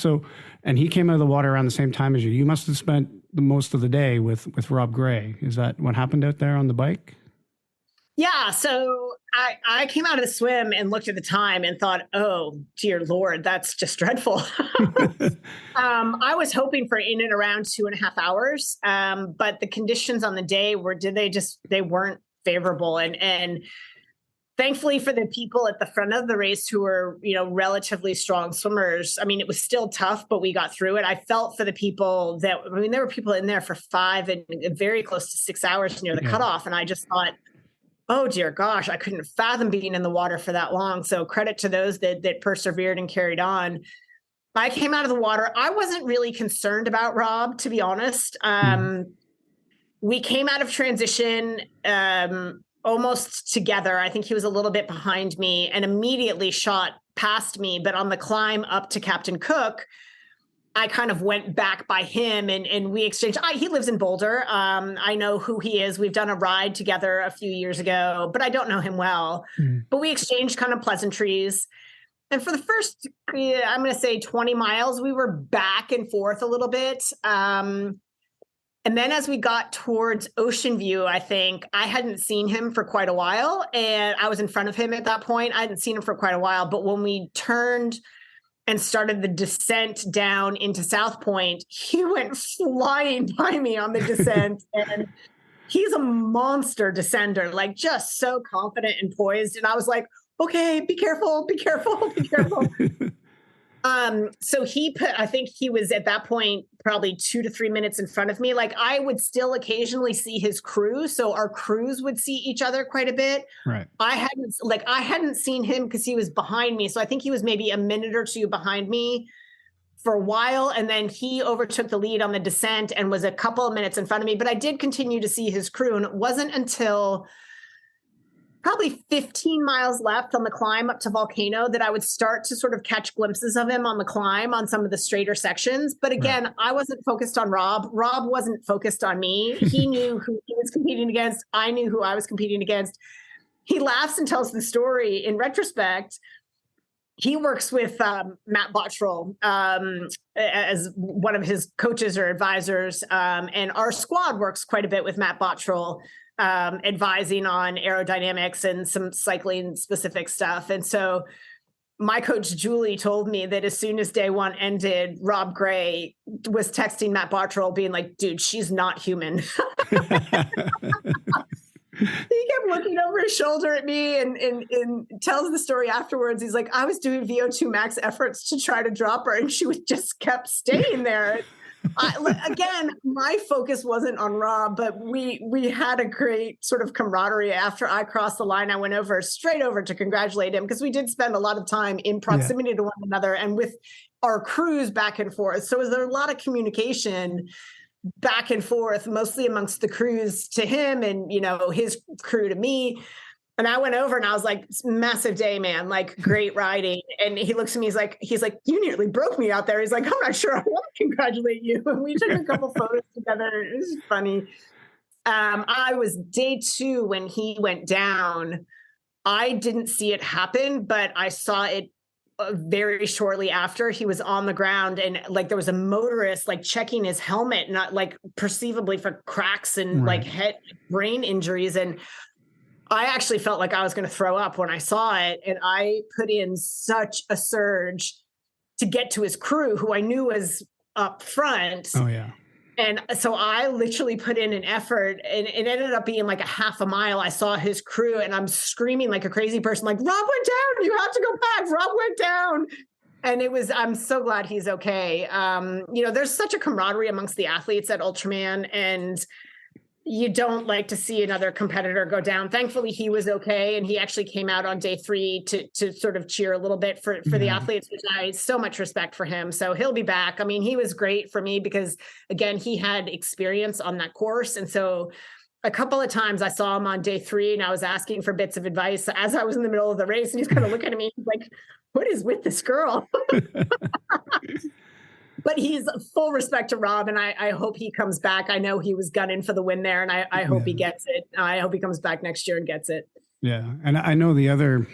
And he came out of the water around the same time as you. You must have spent the most of the day with Rob Gray. Is that what happened out there on the bike? Yeah. So I came out of the swim and looked at the time and thought, oh, dear Lord, that's just dreadful. I was hoping for in and around 2.5 hours. But the conditions on the day they weren't favorable. And thankfully for the people at the front of the race who were, relatively strong swimmers, I mean, it was still tough, but we got through it. I felt for the people there were people in there for 5 and very close to 6 hours near the cutoff. And I just thought, oh dear gosh, I couldn't fathom being in the water for that long. So credit to those that persevered and carried on. I came out of the water. I wasn't really concerned about Rob, to be honest. We came out of transition almost together. I think he was a little bit behind me and immediately shot past me. But on the climb up to Captain Cook, I kind of went back by him and we exchanged. He lives in Boulder. I know who he is. We've done a ride together a few years ago, but I don't know him well. But we exchanged kind of pleasantries. And for the first, I'm going to say 20 miles, we were back and forth a little bit. And then as we got towards Ocean View, I think I hadn't seen him for quite a while. And I was in front of him at that point. I hadn't seen him for quite a while. But when we turned and started the descent down into South Point, he went flying by me on the descent. And he's a monster descender, like just so confident and poised. And I was like, okay, be careful, be careful, be careful. So I think he was at that point probably 2 to 3 minutes in front of me. Like I would still occasionally see his crew. So our crews would see each other quite a bit. Right. I hadn't seen him because he was behind me. So I think he was maybe a minute or two behind me for a while. And then he overtook the lead on the descent and was a couple of minutes in front of me. But I did continue to see his crew. And it wasn't until probably 15 miles left on the climb up to Volcano that I would start to sort of catch glimpses of him on the climb on some of the straighter sections. But again, I wasn't focused on Rob. Rob wasn't focused on me. He knew who he was competing against. I knew who I was competing against. He laughs and tells the story. In retrospect, he works with Matt Bottrell as one of his coaches or advisors. And our squad works quite a bit with Matt Bottrell, advising on aerodynamics and some cycling specific stuff. And so my coach, Julie, told me that as soon as day one ended, Rob Gray was texting Matt Bottrell being like, dude, she's not human. He kept looking over his shoulder at me and tells the story afterwards. He's like, I was doing VO2 max efforts to try to drop her and she just kept staying there. Again, my focus wasn't on Rob, but we had a great sort of camaraderie. After I crossed the line, I went straight over to congratulate him because we did spend a lot of time in proximity to one another and with our crews back and forth. So was there a lot of communication back and forth, mostly amongst the crews to him and, his crew to me. And I went over and I was like, massive day, man, like great riding. And he looks at me, he's like, you nearly broke me out there. He's like, I'm not sure I want to congratulate you. And we took a couple photos together. It was funny. I was day 2 when he went down. I didn't see it happen, but I saw it very shortly after. He was on the ground and like there was a motorist like checking his helmet, not like perceivably for cracks and like head brain injuries. And I actually felt like I was going to throw up when I saw it. And I put in such a surge to get to his crew, who I knew was up front. Oh, yeah. And so I literally put in an effort and it ended up being like a half a mile. I saw his crew and I'm screaming like a crazy person, like, Rob went down. You have to go back. Rob went down. And I'm so glad he's okay. There's such a camaraderie amongst the athletes at Ultraman. And you don't like to see another competitor go down. Thankfully, he was okay, and he actually came out on day 3 to sort of cheer a little bit for the athletes, which I so much respect for him. So he'll be back. I mean, he was great for me because, again, he had experience on that course. And so a couple of times I saw him on day 3 and I was asking for bits of advice as I was in the middle of the race, and he's kind of looking at me like, what is with this girl? But he's full respect to Rob, and I hope he comes back. I know he was gunning for the win there, and I hope he gets it. I hope he comes back next year and gets it. Yeah, and I know the other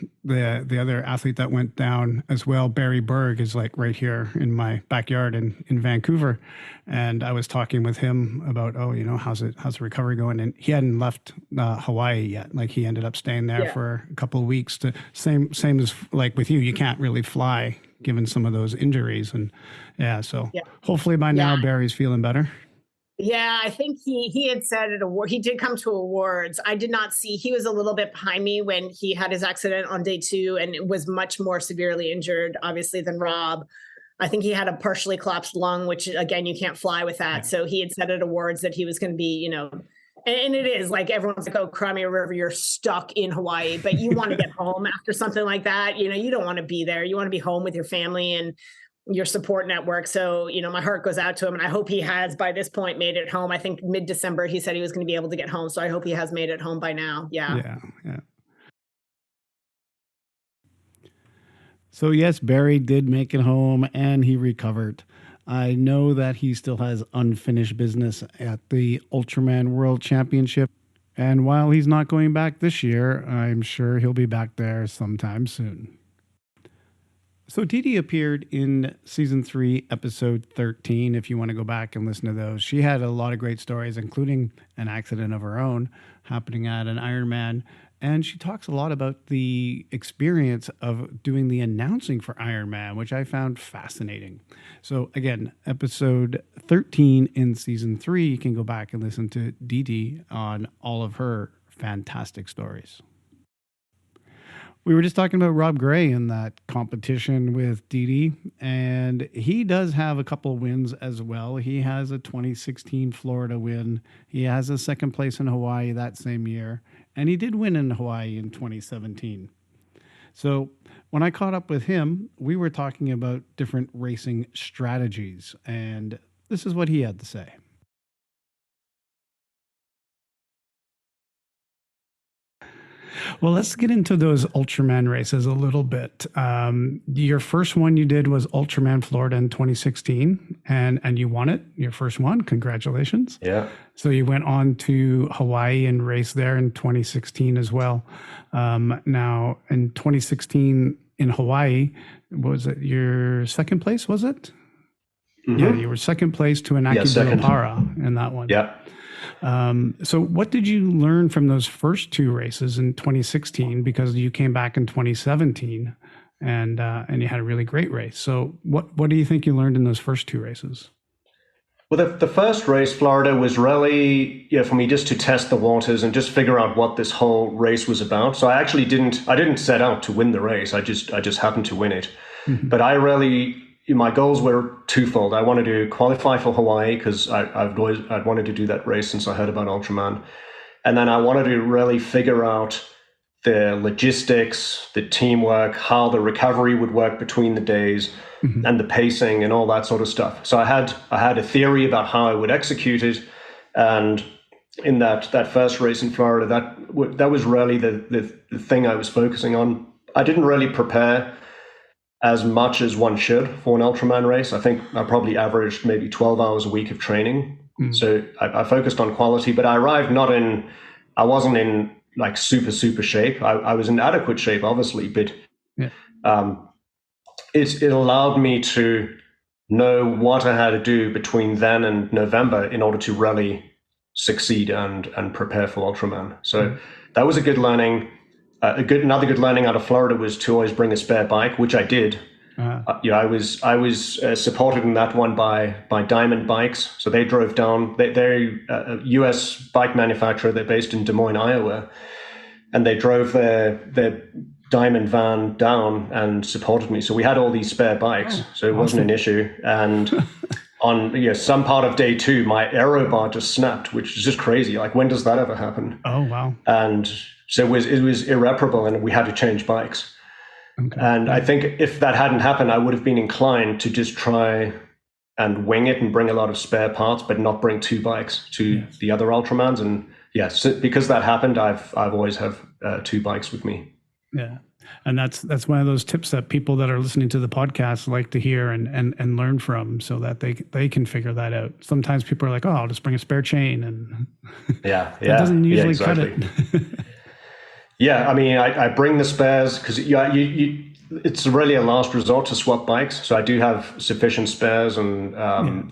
athlete that went down as well, Barry Berg, is like right here in my backyard in Vancouver, and I was talking with him about, how's the recovery going, and he hadn't left Hawaii yet. Like, he ended up staying there for a couple of weeks. To same as like with you, you can't really fly given some of those injuries, and hopefully by now Barry's feeling better. Yeah, I think he had said at award, he did come to awards. I did not see, he was a little bit behind me when he had his accident on day 2 and was much more severely injured, obviously, than Rob. I think he had a partially collapsed lung, which again, you can't fly with that. Yeah. So he had said at awards that he was going to be, and it is like, everyone's like, oh, Crimea River, you're stuck in Hawaii, but you want to get home after something like that. You don't want to be there. You want to be home with your family and your support network. So, my heart goes out to him, and I hope he has by this point made it home. I think mid-December, he said he was going to be able to get home. So I hope he has made it home by now. Yeah. So yes, Barry did make it home and he recovered. I know that he still has unfinished business at the Ultraman World Championship. And while he's not going back this year, I'm sure he'll be back there sometime soon. So Dede appeared in season 3, episode 13. If you want to go back and listen to those, she had a lot of great stories, including an accident of her own happening at an Ironman. And she talks a lot about the experience of doing the announcing for Ironman, which I found fascinating. So again, episode 13 in season 3, you can go back and listen to Dede on all of her fantastic stories. We were just talking about Rob Gray in that competition with Dede, and he does have a couple wins as well. He has a 2016 Florida win. He has a second place in Hawaii that same year, and he did win in Hawaii in 2017. So when I caught up with him, we were talking about different racing strategies, and this is what he had to say. Well, let's get into those Ultraman races a little bit. Your first one you did was Ultraman Florida in 2016, and you won it, your first one. Congratulations. Yeah. So you went on to Hawaii and raced there in 2016 as well. Now, in 2016 in Hawaii, was it your second place, was it? Mm-hmm. Yeah, you were second place to Inaki Para in that one. Yeah. So what did you learn from those first two races in 2016? Because you came back in 2017 and you had a really great race. So what do you think you learned in those first two races? Well, the first race, Florida, was really, for me just to test the waters and just figure out what this whole race was about. So I actually didn't set out to win the race. I just happened to win it. Mm-hmm. But my goals were twofold. I wanted to qualify for Hawaii because I'd wanted to do that race since I heard about Ultraman. And then I wanted to really figure out the logistics, the teamwork, how the recovery would work between the days, mm-hmm. and the pacing and all that sort of stuff. So I had a theory about how I would execute it. And in that first race in Florida, that was really the thing I was focusing on. I didn't really prepare as much as one should for an Ultraman race. I think I probably averaged maybe 12 hours a week of training. Mm. So I focused on quality, but I arrived I wasn't in like super shape. I was in adequate shape, obviously, but it allowed me to know what I had to do between then and November in order to really succeed and prepare for Ultraman. So that was a good learning. Another good learning out of Florida was to always bring a spare bike, which I did. I was supported in that one by Diamond Bikes. So they drove down. They're a U.S. bike manufacturer. They're based in Des Moines, Iowa, and they drove their Diamond van down and supported me. So we had all these spare bikes, so it wasn't an issue. And on some part of day 2, my aero bar just snapped, which is just crazy. Like, when does that ever happen? Oh, wow. And so it was irreparable, and we had to change bikes. Okay. And I think if that hadn't happened, I would have been inclined to just try and wing it and bring a lot of spare parts, but not bring 2 bikes to the other Ultramans. And yes, because that happened, I've always have 2 bikes with me. Yeah. And that's one of those tips that people that are listening to the podcast like to hear and learn from, so that they can figure that out. Sometimes people are like, oh, I'll just bring a spare chain, and that doesn't usually cut it. Yeah, I mean, I bring the spares because it's really a last resort to swap bikes. So I do have sufficient spares, and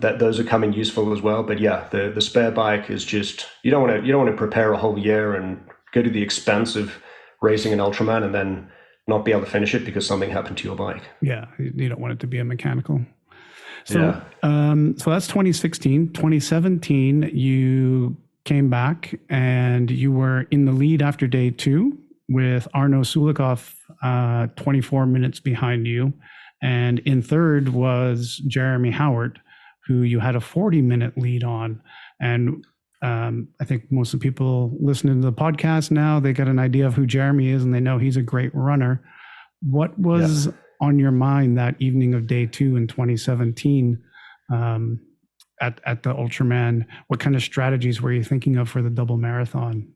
that those are coming useful as well. But yeah, the spare bike is just, you don't want to prepare a whole year and go to the expense of racing an Ultraman and then not be able to finish it because something happened to your bike. Yeah, you don't want it to be a mechanical. So, so that's 2016. 2017, you came back and you were in the lead after day 2 with Arno Sulikov 24 minutes behind you. And in third was Jeremy Howard, who you had a 40-minute lead on. And I think most of the people listening to the podcast now, they got an idea of who Jeremy is and they know he's a great runner. What was on your mind that evening of day 2 in 2017 at the Ultraman? What kind of strategies were you thinking of for the double marathon?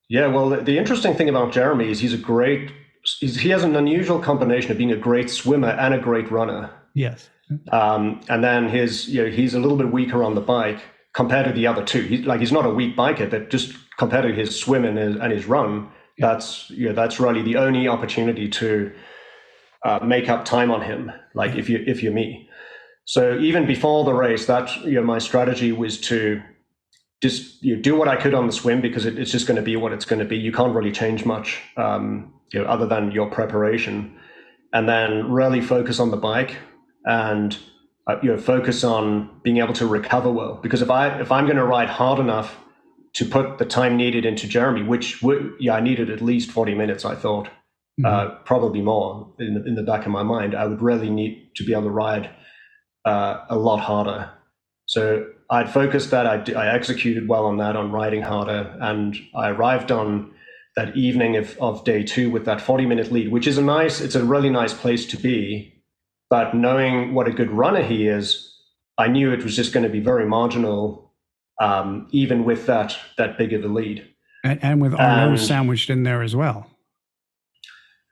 Yeah, well, the interesting thing about Jeremy is he has an unusual combination of being a great swimmer and a great runner. Yes. And then he's a little bit weaker on the bike compared to the other 2. He's not a weak biker, but just compared to his swim and his run, that's really the only opportunity to make up time on him. Like if you're me. So even before the race, my strategy was to just do what I could on the swim, because it's just going to be what it's going to be. You can't really change much, other than your preparation, and then really focus on the bike and focus on being able to recover well. Because if I'm going to ride hard enough to put the time needed into Jeremy, which I needed at least 40 minutes, I thought, probably more in the back of my mind, I would really need to be able to ride a lot harder. So I'd focused that. I executed well on that, on riding harder, and I arrived on that evening of day 2 with that 40-minute lead, which is it's a really nice place to be. But knowing what a good runner he is, I knew it was just going to be very marginal, even with that big of a lead. And with Arno sandwiched in there as well.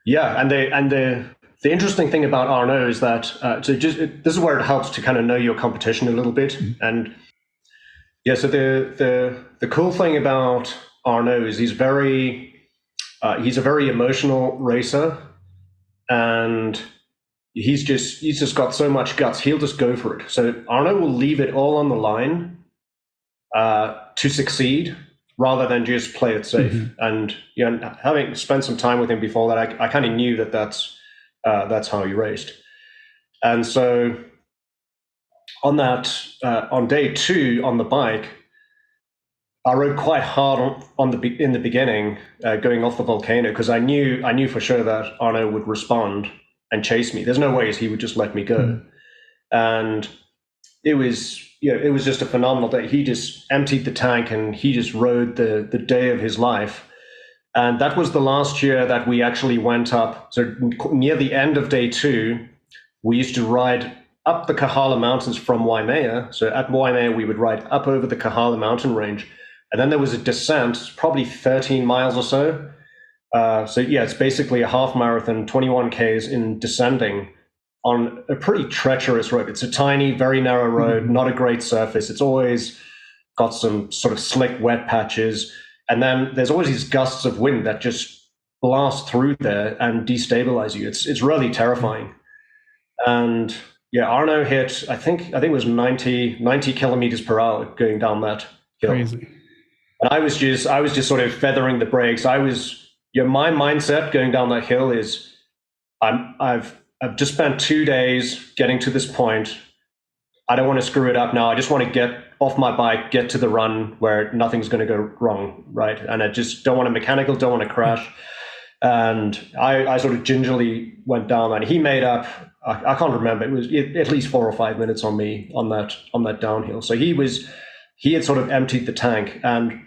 Yeah, and the interesting thing about Arno is that this is where it helps to kind of know your competition a little bit. Mm-hmm. And yeah, so the cool thing about Arno is he's a very emotional racer, and he's just got so much guts. He'll just go for it. So Arno will leave it all on the line to succeed, rather than just play it safe. Mm-hmm. And having spent some time with him before that, I kind of knew that's how he raced. And so on day 2 on the bike, I rode quite hard in the beginning, going off the volcano, because I knew for sure that Arno would respond and chase me. There's no ways he would just let me go. And it was just a phenomenal day. He just emptied the tank and he just rode the day of his life. And that was the last year that we actually went up. So near the end of day 2, we used to ride up the Coughlin Mountains from Waimea. So at Waimea, we would ride up over the Coughlin mountain range. And then there was a descent, probably 13 miles or so. So yeah, it's basically a half marathon, 21 Ks in descending on a pretty treacherous road. It's a tiny, very narrow road, not a great surface. It's always got some sort of slick, wet patches. And then there's always these gusts of wind that just blast through there and destabilize you. It's really terrifying. And yeah, Arno hit, I think it was 90 kilometers per hour going down that hill. Crazy. And I was just sort of feathering the brakes. My mindset going down that hill is I've just spent 2 days getting to this point. I don't want to screw it up now. I just want to get off my bike, get to the run where nothing's going to go wrong, right? And I just don't want to don't want to crash. And I sort of gingerly went down, and he made up, I can't remember, it was at least 4 or 5 minutes on me on that downhill. So he had sort of emptied the tank. And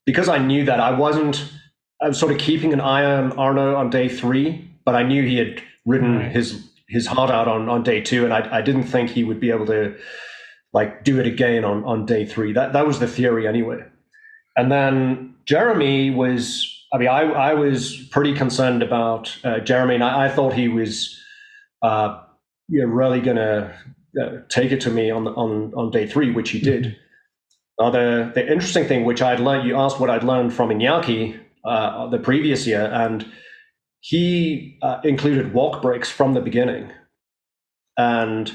because I knew that, I was sort of keeping an eye on Arno on day 3, but I knew he had ridden his heart out on day 2, and I didn't think he would be able to like do it again on day 3. That was the theory anyway. And then Jeremy was, I mean, I was pretty concerned about Jeremy, and I thought he was really going to take it to me on day 3, which he did. Now, the interesting thing, which I'd learned, you asked what I'd learned from Iñaki the previous year, and he included walk breaks from the beginning. And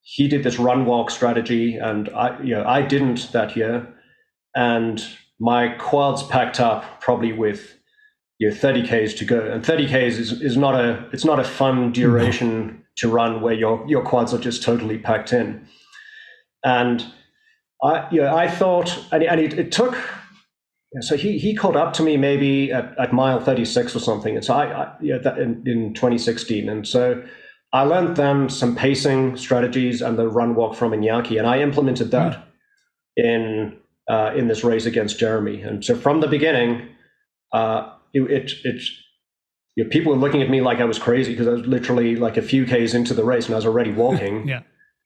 he did this run walk strategy, and I didn't that year. And my quads packed up probably with 30 Ks to go, and 30 Ks is not a fun duration to run where your quads are just totally packed in. And I thought, and it took. So he caught up to me maybe at mile 36 or something. And so in 2016, and so I learned them some pacing strategies and the run walk from Iñaki, and I implemented that in this race against Jeremy. And so from the beginning, people were looking at me like I was crazy, because I was literally like a few Ks into the race and I was already walking. Yeah.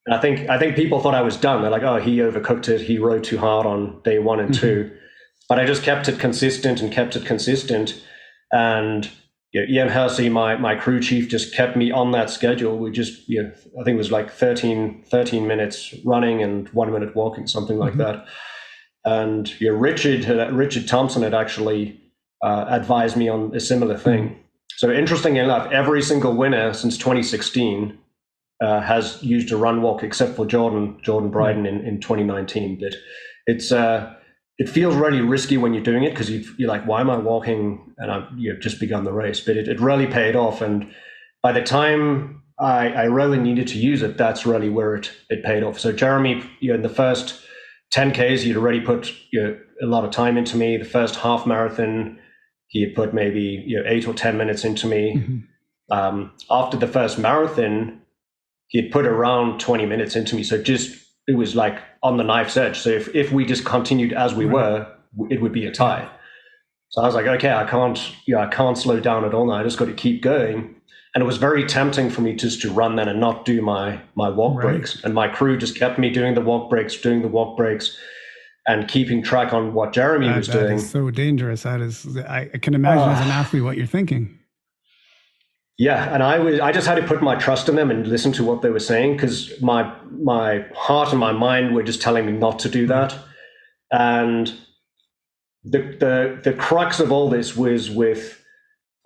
And I think people thought I was done. They're like, oh, he overcooked it. He rode too hard on day 1 and 2. But I just kept it consistent. And Ian Hersey, my crew chief, just kept me on that schedule. We just, I think it was like 13 minutes running and 1 minute walking, something like that. And Richard Thompson had actually advised me on a similar thing. So interestingly enough, every single winner since 2016 has used a run walk, except for Jordan Bryden in 2019. But it feels really risky when you're doing it, because you're like, why am I walking? And I've just begun the race. But it really paid off. And by the time I really needed to use it, that's really where it paid off. So Jeremy, in the first 10 Ks, he'd already put a lot of time into me. The first half marathon, he had put maybe 8 or 10 minutes into me. After the first marathon, he had put around 20 minutes into me. So it was like on the knife's edge. So if we just continued as we were, it would be a tie. So I was like, okay, I can't slow down at all now. I just got to keep going. And it was very tempting for me just to run then and not do my walk breaks. And my crew just kept me doing the walk breaks, and keeping track on what Jeremy was doing. That is so dangerous. I can imagine as an athlete what you're thinking. Yeah, and I just had to put my trust in them and listen to what they were saying, because my heart and my mind were just telling me not to do that. And the crux of all this was with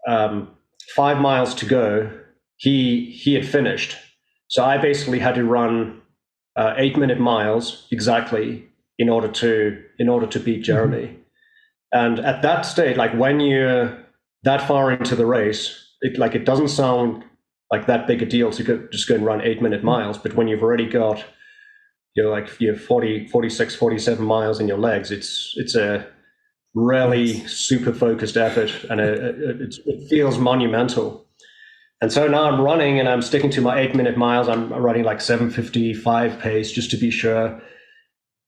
5 miles to go, he had finished. So I basically had to run 8-minute miles exactly in order to beat Jeremy. And at that stage, like when you're that far into the race, it doesn't sound like that big a deal to just go and run 8-minute miles. But when you've already got, you have 40, 46, 47 miles in your legs, it's a really super focused effort, and it feels monumental. And so now I'm running and I'm sticking to my 8-minute miles. I'm running like 7:55 pace just to be sure.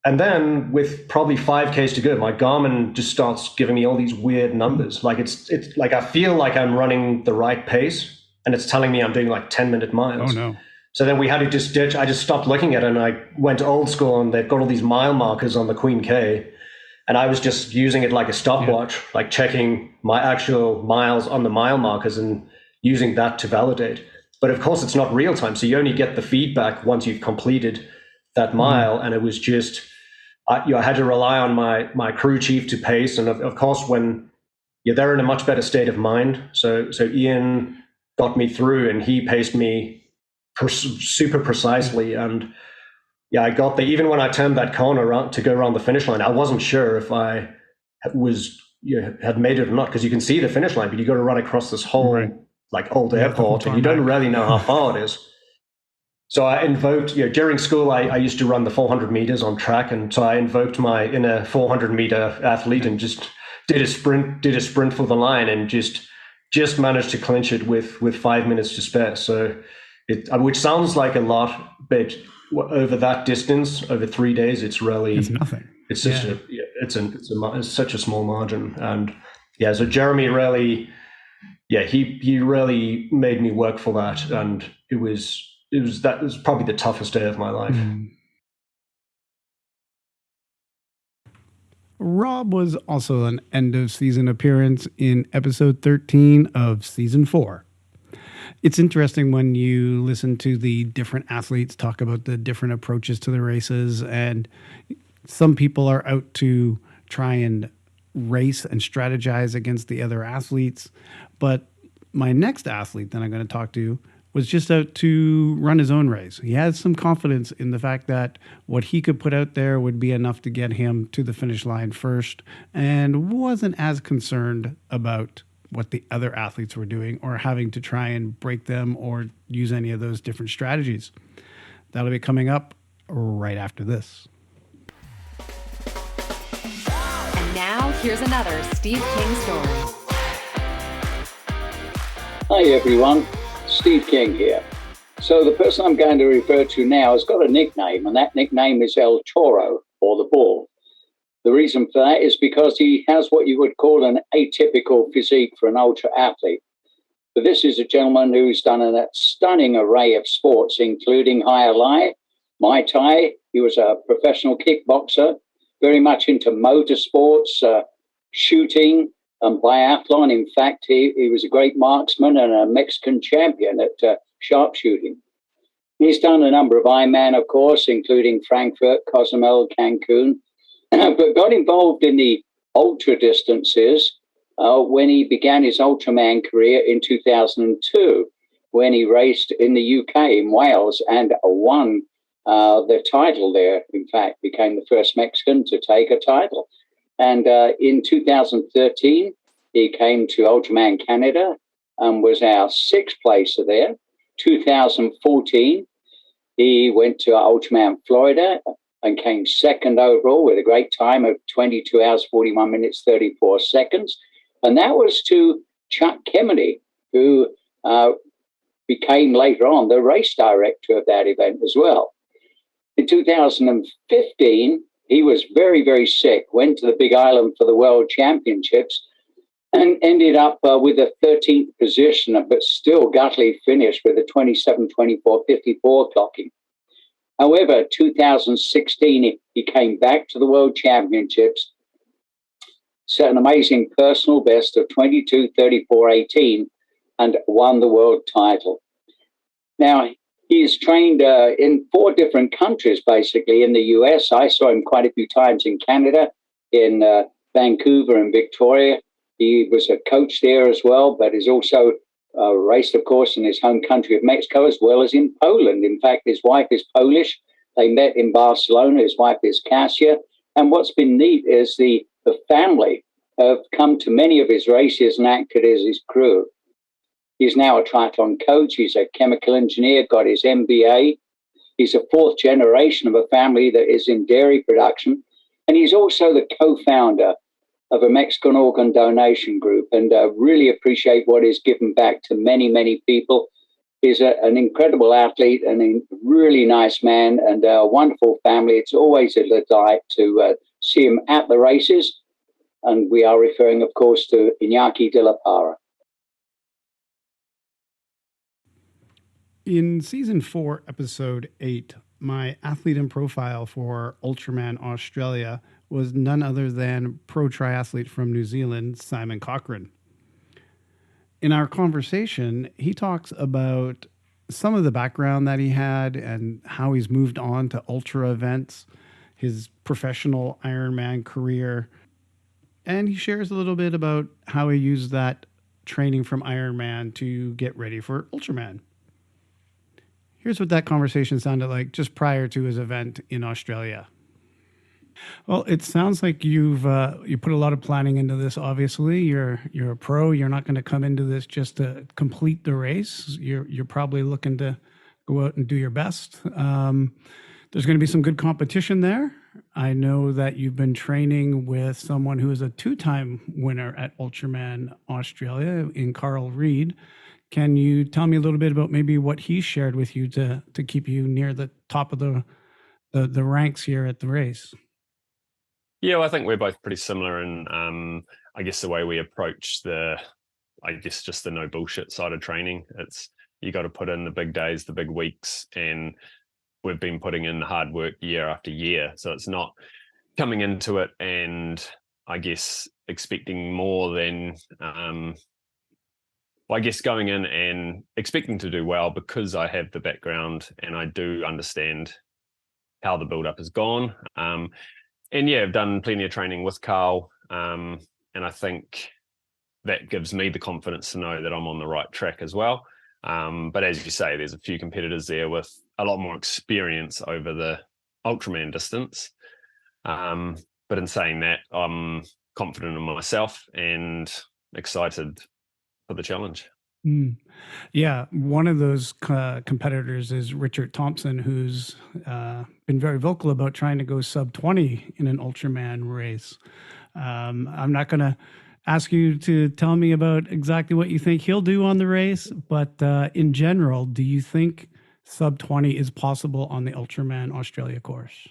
And then with probably 5 Ks to go, my Garmin just starts giving me all these weird numbers. Like it's like I feel like I'm running the right pace, and it's telling me I'm doing like 10-minute miles. Oh no. So then we had to just ditch. I just stopped looking at it, and I went old school, and they've got all these mile markers on the Queen K. And I was just using it like a stopwatch, like checking my actual miles on the mile markers and using that to validate. But of course, it's not real time. So you only get the feedback once you've completed that mile. And it was just, I had to rely on my crew chief to pace. And of course, when they're in a much better state of mind. So Ian got me through, and he paced me super precisely. And I got there. Even when I turned that corner around to go around the finish line, I wasn't sure if I had made it or not, because you can see the finish line, but you got to run across this whole like old airport, and you don't really know how far it is. So I invoked, during school, I used to run the 400 meters on track. And so I invoked my inner 400 meter athlete and just did a sprint for the line, and just just managed to clinch it with 5 minutes to spare. So which sounds like a lot, but over that distance, over 3 days, it's nothing. It's such it's such a small margin. And yeah, so Jeremy really, he really made me work for that, and it was probably the toughest day of my life. Rob was also an end of season appearance in episode 13 of season 4. It's interesting when you listen to the different athletes talk about the different approaches to the races, and some people are out to try and race and strategize against the other athletes. But my next athlete that I'm going to talk to was just out to run his own race. He has some confidence in the fact that what he could put out there would be enough to get him to the finish line first, and wasn't as concerned about what the other athletes were doing or having to try and break them or use any of those different strategies. That'll be coming up right after this. And now here's another Steve King story. Hi everyone, Steve King here. So the person I'm going to refer to now has got a nickname, and that nickname is El Toro, or the Bull. The reason for that is because he has what you would call an atypical physique for an ultra athlete. But this is a gentleman who's done a stunning array of sports, including high alai, Muay Thai. He was a professional kickboxer, very much into motorsports, shooting, and biathlon. In fact, he was a great marksman and a Mexican champion at sharpshooting. He's done a number of Ironman, of course, including Frankfurt, Cozumel, Cancun, but got involved in the ultra distances when he began his Ultraman career in 2002, when he raced in the UK, in Wales, and won the title there. In fact, became the first Mexican to take a title. And in 2013, he came to Ultraman Canada and was our 6th placer there. 2014, he went to Ultraman Florida and came 2nd overall with a great time of 22 hours, 41 minutes, 34 seconds. And that was to Chuck Kemeny, who became later on the race director of that event as well. In 2015, he was very, very sick, went to the Big Island for the World Championships and ended up with a 13th position, but still guttily finished with a 27:24:54 clocking. However, 2016, he came back to the World Championships, set an amazing personal best of 22:34:18 and won the world title. Now, he's trained in 4 different countries, basically. In the US, I saw him quite a few times in Canada, in Vancouver and Victoria. He was a coach there as well, but he's also raced, of course, in his home country of Mexico, as well as in Poland. In fact, his wife is Polish. They met in Barcelona. His wife is Kasia. And what's been neat is the family have come to many of his races and acted as his crew. He's now a triathlon coach. He's a chemical engineer, got his MBA. He's a 4th generation of a family that is in dairy production. And he's also the co-founder of a Mexican organ donation group, and really appreciate what he's given back to many, many people. He's an incredible athlete and a really nice man and a wonderful family. It's always a delight to see him at the races. And we are referring, of course, to Iñaki de la Parra. In season 4, episode 8, my athlete in profile for Ultraman Australia was none other than pro triathlete from New Zealand, Simon Cochrane. In our conversation, he talks about some of the background that he had and how he's moved on to ultra events, his professional Ironman career, and he shares a little bit about how he used that training from Ironman to get ready for Ultraman. Here's what that conversation sounded like just prior to his event in Australia. Well, it sounds like you put a lot of planning into this. Obviously, you're a pro. You're not going to come into this just to complete the race. You're probably looking to go out and do your best. There's going to be some good competition there. I know that you've been training with someone who is a two-time winner at Ultraman Australia in Carl Reed. Can you tell me a little bit about maybe what he shared with you to keep you near the top of the ranks here at the race? Yeah, well, I think we're both pretty similar in, I guess, the way we approach just the no bullshit side of training. It's, you got to put in the big days, the big weeks, and we've been putting in hard work year after year. So it's not coming into it and, I guess, expecting more than, I guess, going in and expecting to do well, because I have the background and I do understand how the build-up has gone. And yeah, I've done plenty of training with Carl, and I think that gives me the confidence to know that I'm on the right track as well. But as you say, there's a few competitors there with a lot more experience over the Ultraman distance. But in saying that, I'm confident in myself and excited for the challenge. Yeah, one of those competitors is Richard Thompson, who's been very vocal about trying to go sub 20 in an Ultraman race. I'm not going to ask you to tell me about exactly what you think he'll do on the race, but in general, do you think sub 20 is possible on the Ultraman Australia course?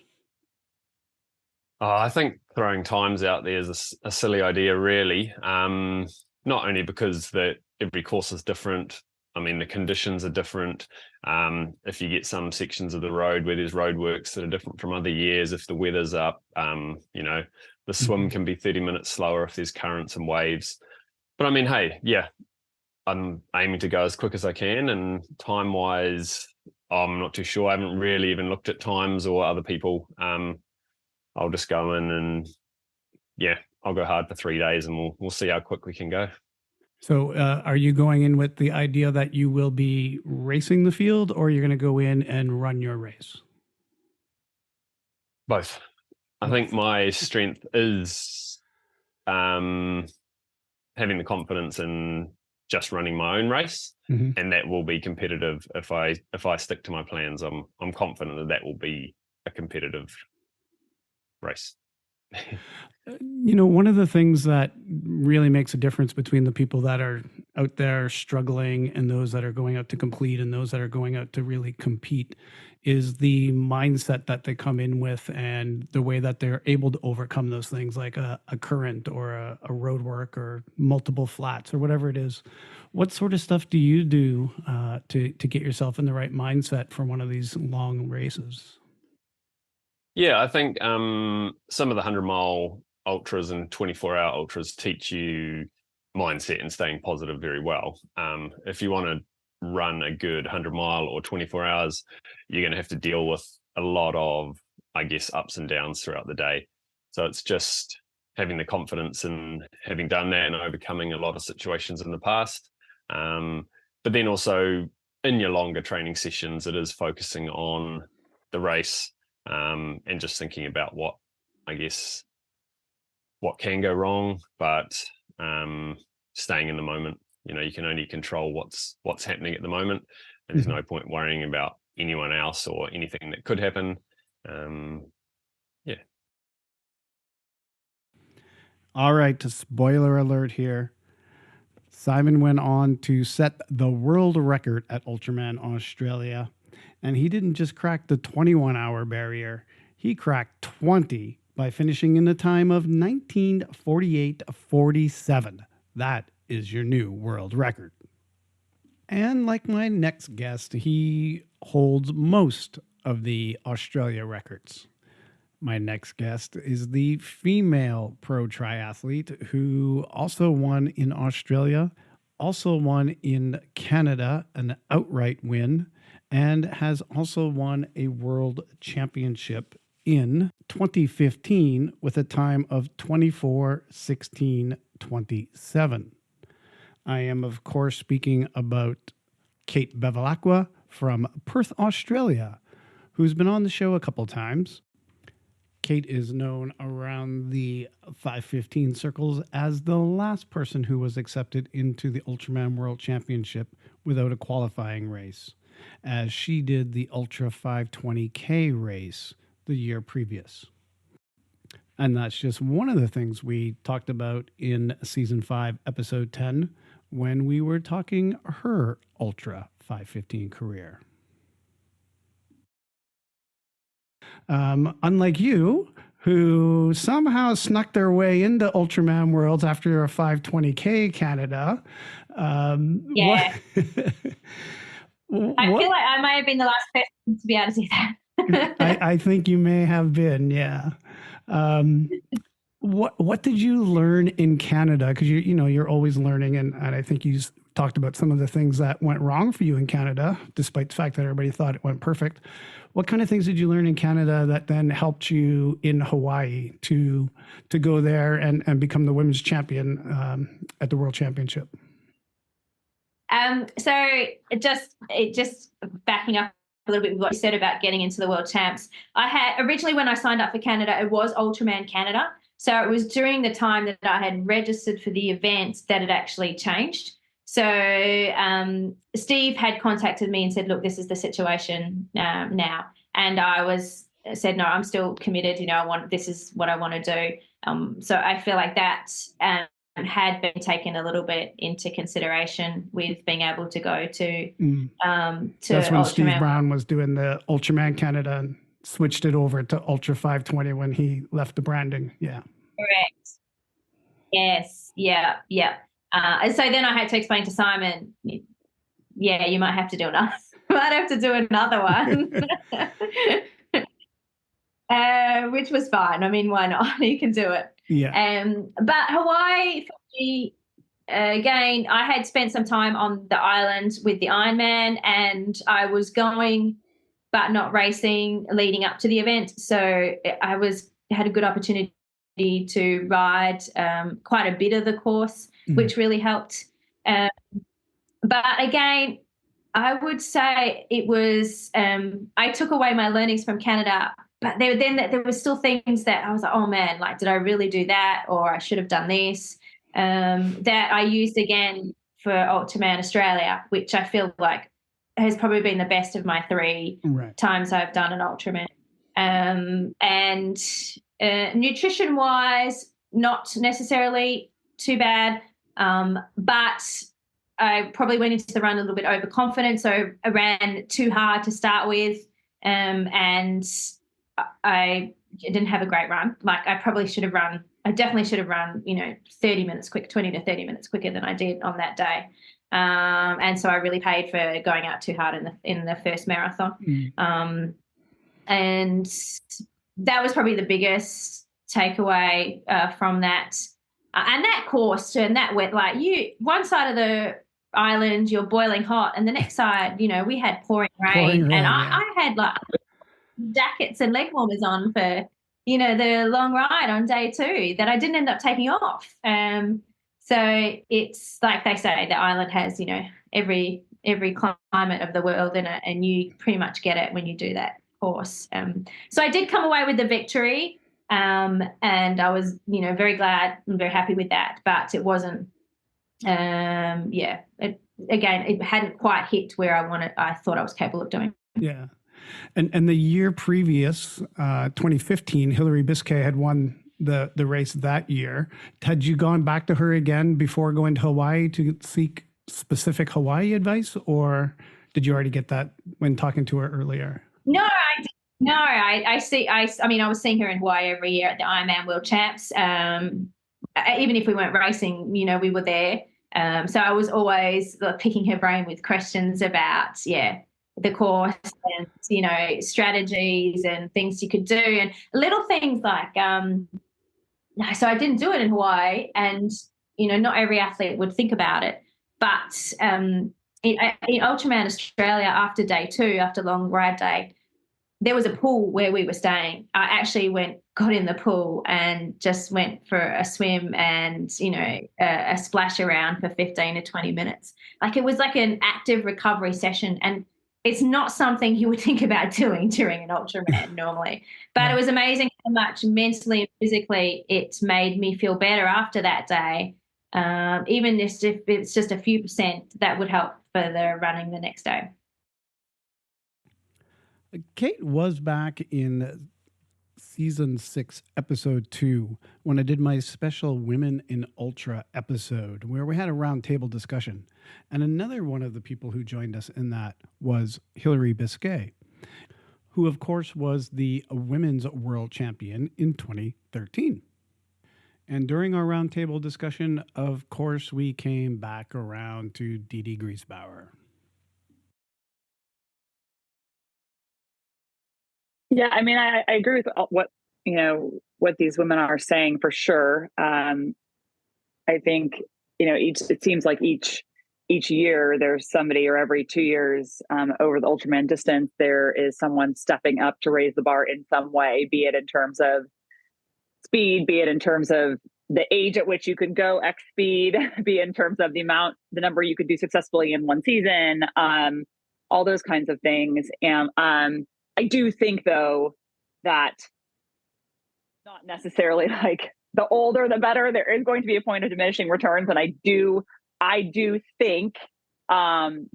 I think throwing times out there is a silly idea, really. Not only because every course is different. I mean, the conditions are different. If you get some sections of the road where there's roadworks that are different from other years, if the weather's up, the swim can be 30 minutes slower if there's currents and waves. But I mean, hey, yeah, I'm aiming to go as quick as I can. And time-wise, I'm not too sure. I haven't really even looked at times or other people. I'll just go in and, yeah, I'll go hard for 3 days and we'll see how quick we can go. So are you going in with the idea that you will be racing the field, or you're going to go in and run your race? Both. I think my strength is having the confidence in just running my own race, and that will be competitive. If I stick to my plans, I'm confident that will be a competitive race. One of the things that really makes a difference between the people that are out there struggling and those that are going out to complete and those that are going out to really compete is the mindset that they come in with and the way that they're able to overcome those things, like a current or a roadwork or multiple flats or whatever it is. What sort of stuff do you do to get yourself in the right mindset for one of these long races? Yeah, I think some of the 100-mile ultras and 24-hour ultras teach you mindset and staying positive very well. If you want to run a good 100-mile or 24 hours, you're going to have to deal with a lot of, I guess, ups and downs throughout the day. So it's just having the confidence and having done that and overcoming a lot of situations in the past. But then also in your longer training sessions, it is focusing on the race and just thinking about what can go wrong, but staying in the moment. You can only control what's happening at the moment, and there's no point worrying about anyone else or anything that could happen. Yeah. All right, spoiler alert here. Simon went on to set the world record at Ultraman Australia, and he didn't just crack the 21-hour barrier. He cracked 20 by finishing in a time of 19:48:47. That is your new world record. And like my next guest, he holds most of the Australia records. My next guest is the female pro triathlete who also won in Australia, also won in Canada, an outright win, and has also won a world championship in 2015 with a time of 24:16:27. I am, of course, speaking about Kate Bevilacqua from Perth, Australia, who's been on the show a couple times. Kate is known around the 5:15 circles as the last person who was accepted into the Ultraman World Championship without a qualifying race, as she did the Ultra 520K race the year previous. And that's just one of the things we talked about in season 5, episode 10, when we were talking her Ultra 515 career. Unlike you, who somehow snuck their way into Ultraman Worlds after a 520K Canada. Yeah. I feel like I may have been the last person to be able to do that. I think you may have been, yeah. What did you learn in Canada? Because you're always learning, and I think you talked about some of the things that went wrong for you in Canada, despite the fact that everybody thought it went perfect. What kind of things did you learn in Canada that then helped you in Hawaii to go there and become the women's champion at the World Championship? So it just backing up a little bit with what you said about getting into the World Champs. I had originally, when I signed up for Canada, it was Ultraman Canada. So it was during the time that I had registered for the event that it actually changed. So Steve had contacted me and said, look, this is the situation now. And I said, no, I'm still committed. This is what I want to do. So I feel like that had been taken a little bit into consideration with being able to go to That's when Steve Brown was doing the Ultraman Canada and switched it over to Ultra 520 when he left the branding. Yeah. Correct. Yes. Yeah. And so then I had to explain to Simon, yeah, you might have to do another. Might have to do another one. Which was fine. I mean, why not? You can do it. Yeah. But Hawaii, for me, again, I had spent some time on the island with the Ironman, and I was going but not racing leading up to the event. So I had a good opportunity to ride quite a bit of the course, which really helped. But again, I would say it was I took away my learnings from Canada, but there were still things that I was like, oh man, like, did I really do that? Or I should have done this, that I used again for Ultraman Australia, which I feel like has probably been the best of my 3 times I've done an Ultraman. And nutrition wise, not necessarily too bad. But I probably went into the run a little bit overconfident. So I ran too hard to start with. And I didn't have a great run. Like, I definitely should have run, 30 minutes quick, 20 to 30 minutes quicker than I did on that day. And so I really paid for going out too hard in the first marathon. And that was probably the biggest takeaway from that. And that course and that wet, like, one side of the island you're boiling hot, and the next side, we had pouring rain. And I had like jackets and leg warmers on for the long ride on day 2 that I didn't end up taking off. So it's like they say, the island has every climate of the world in it, and you pretty much get it when you do that course. So I did come away with the victory, and I was very glad and very happy with that, but it wasn't it hadn't quite hit where I thought I was capable of doing. Yeah. And the year previous, 2015, Hillary Biscay had won the race that year. Had you gone back to her again before going to Hawaii to seek specific Hawaii advice, or did you already get that when talking to her earlier? No, I was seeing her in Hawaii every year at the Ironman World Champs. Even if we weren't racing, we were there. So I was always picking her brain with questions about, the course and, strategies and things you could do, and little things like, so I didn't do it in Hawaii, and, not every athlete would think about it. But in Ultraman Australia, after day 2, after long ride day, there was a pool where we were staying. I actually got in the pool and just went for a swim and, a splash around for 15 to 20 minutes. Like, it was like an active recovery session, and it's not something you would think about doing during an Ultraman normally. But it was amazing how much mentally and physically it made me feel better after that day. Even if it's just a few percent, that would help for the running the next day. Kate was back in season 6, episode 2, when I did my special Women in Ultra episode, where we had a roundtable discussion. And another one of the people who joined us in that was Hilary Biscay, who, of course, was the Women's World Champion in 2013. And during our roundtable discussion, of course, we came back around to Dede Griesbauer. Yeah, I mean, I agree with what these women are saying for sure. I think it seems like each year there's somebody, or every 2 years over the Ultraman distance, there is someone stepping up to raise the bar in some way, be it in terms of speed, be it in terms of the age at which you could go X speed, be it in terms of the number you could do successfully in one season, all those kinds of things. And I do think, though, that not necessarily like the older the better. There is going to be a point of diminishing returns, and I do think,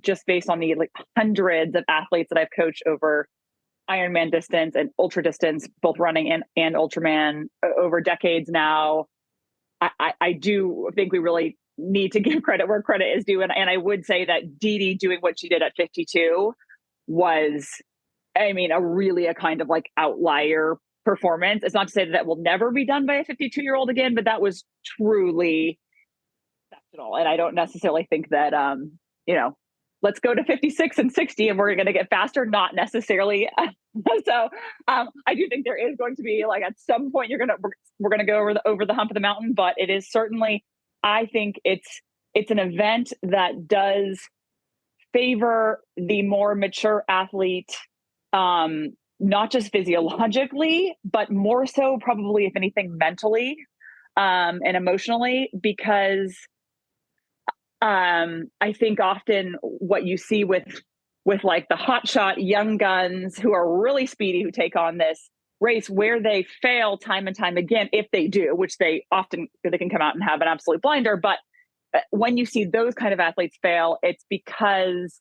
just based on the hundreds of athletes that I've coached over Ironman distance and ultra distance, both running and Ultraman over decades now, I do think we really need to give credit where credit is due. And I would say that Dede doing what she did at 52 was, I mean, a kind of like outlier performance. It's not to say that will never be done by a 52-year-old again, but that was truly exceptional. And I don't necessarily think that, let's go to 56 and 60 and we're going to get faster. Not necessarily. So I do think there is going to be, like, at some point we're going to go over the hump of the mountain, but it is certainly, I think it's an event that does favor the more mature athlete, not just physiologically, but more so probably, if anything, mentally and emotionally, because I think often what you see with like the hotshot young guns who are really speedy, who take on this race, where they fail time and time again, if they do, which they can come out and have an absolute blinder. But when you see those kind of athletes fail, it's because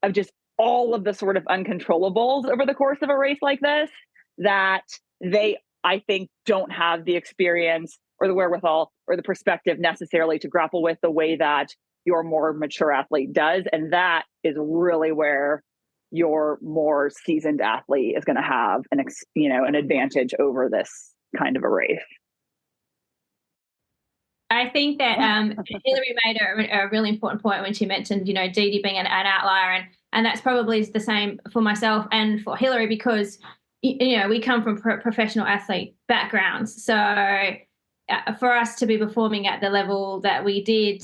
of just all of the sort of uncontrollables over the course of a race like this, that they, I think, don't have the experience or the wherewithal or the perspective necessarily to grapple with the way that your more mature athlete does. And that is really where your more seasoned athlete is going to have an advantage over this kind of a race. I think that Hilary made a really important point when she mentioned, Dede being an outlier, and that's probably the same for myself and for Hilary, because we come from professional athlete backgrounds. So for us to be performing at the level that we did,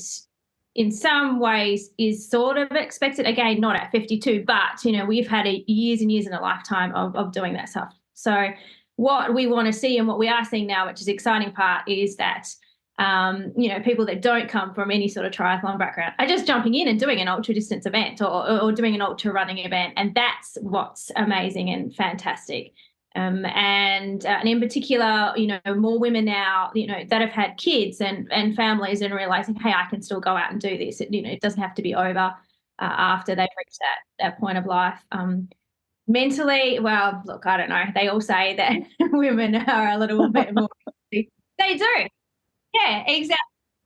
in some ways, is sort of expected. Again, not at 52, but we've had years and years in a lifetime of doing that stuff. So what we want to see, and what we are seeing now, which is the exciting part, is that people that don't come from any sort of triathlon background are just jumping in and doing an ultra distance event or doing an ultra running event, and that's what's amazing and fantastic. And in particular, more women now, that have had kids and families and realizing, hey, I can still go out and do this. It doesn't have to be over after they've reached that point of life. Mentally, well, look, I don't know. They all say that women are a little bit more. They do. Yeah, exactly.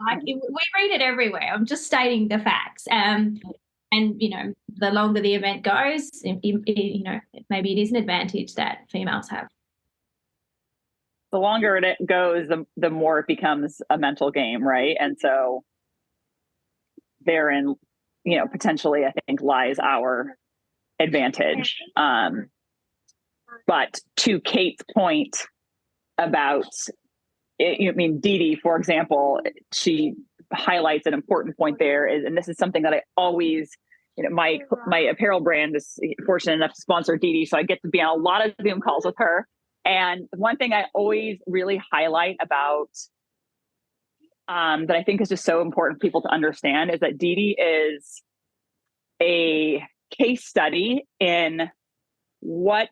Like we read it everywhere. I'm just stating the facts. And the longer the event goes, maybe it is an advantage that females have. The longer it goes, the more it becomes a mental game, right? And so therein, potentially, I think, lies our advantage. But to Kate's point about, Dede, for example, she highlights an important point there, and this is something that I always, my apparel brand is fortunate enough to sponsor Dede, so I get to be on a lot of Zoom calls with her. And one thing I always really highlight about that I think is just so important for people to understand is that Dede is a case study in what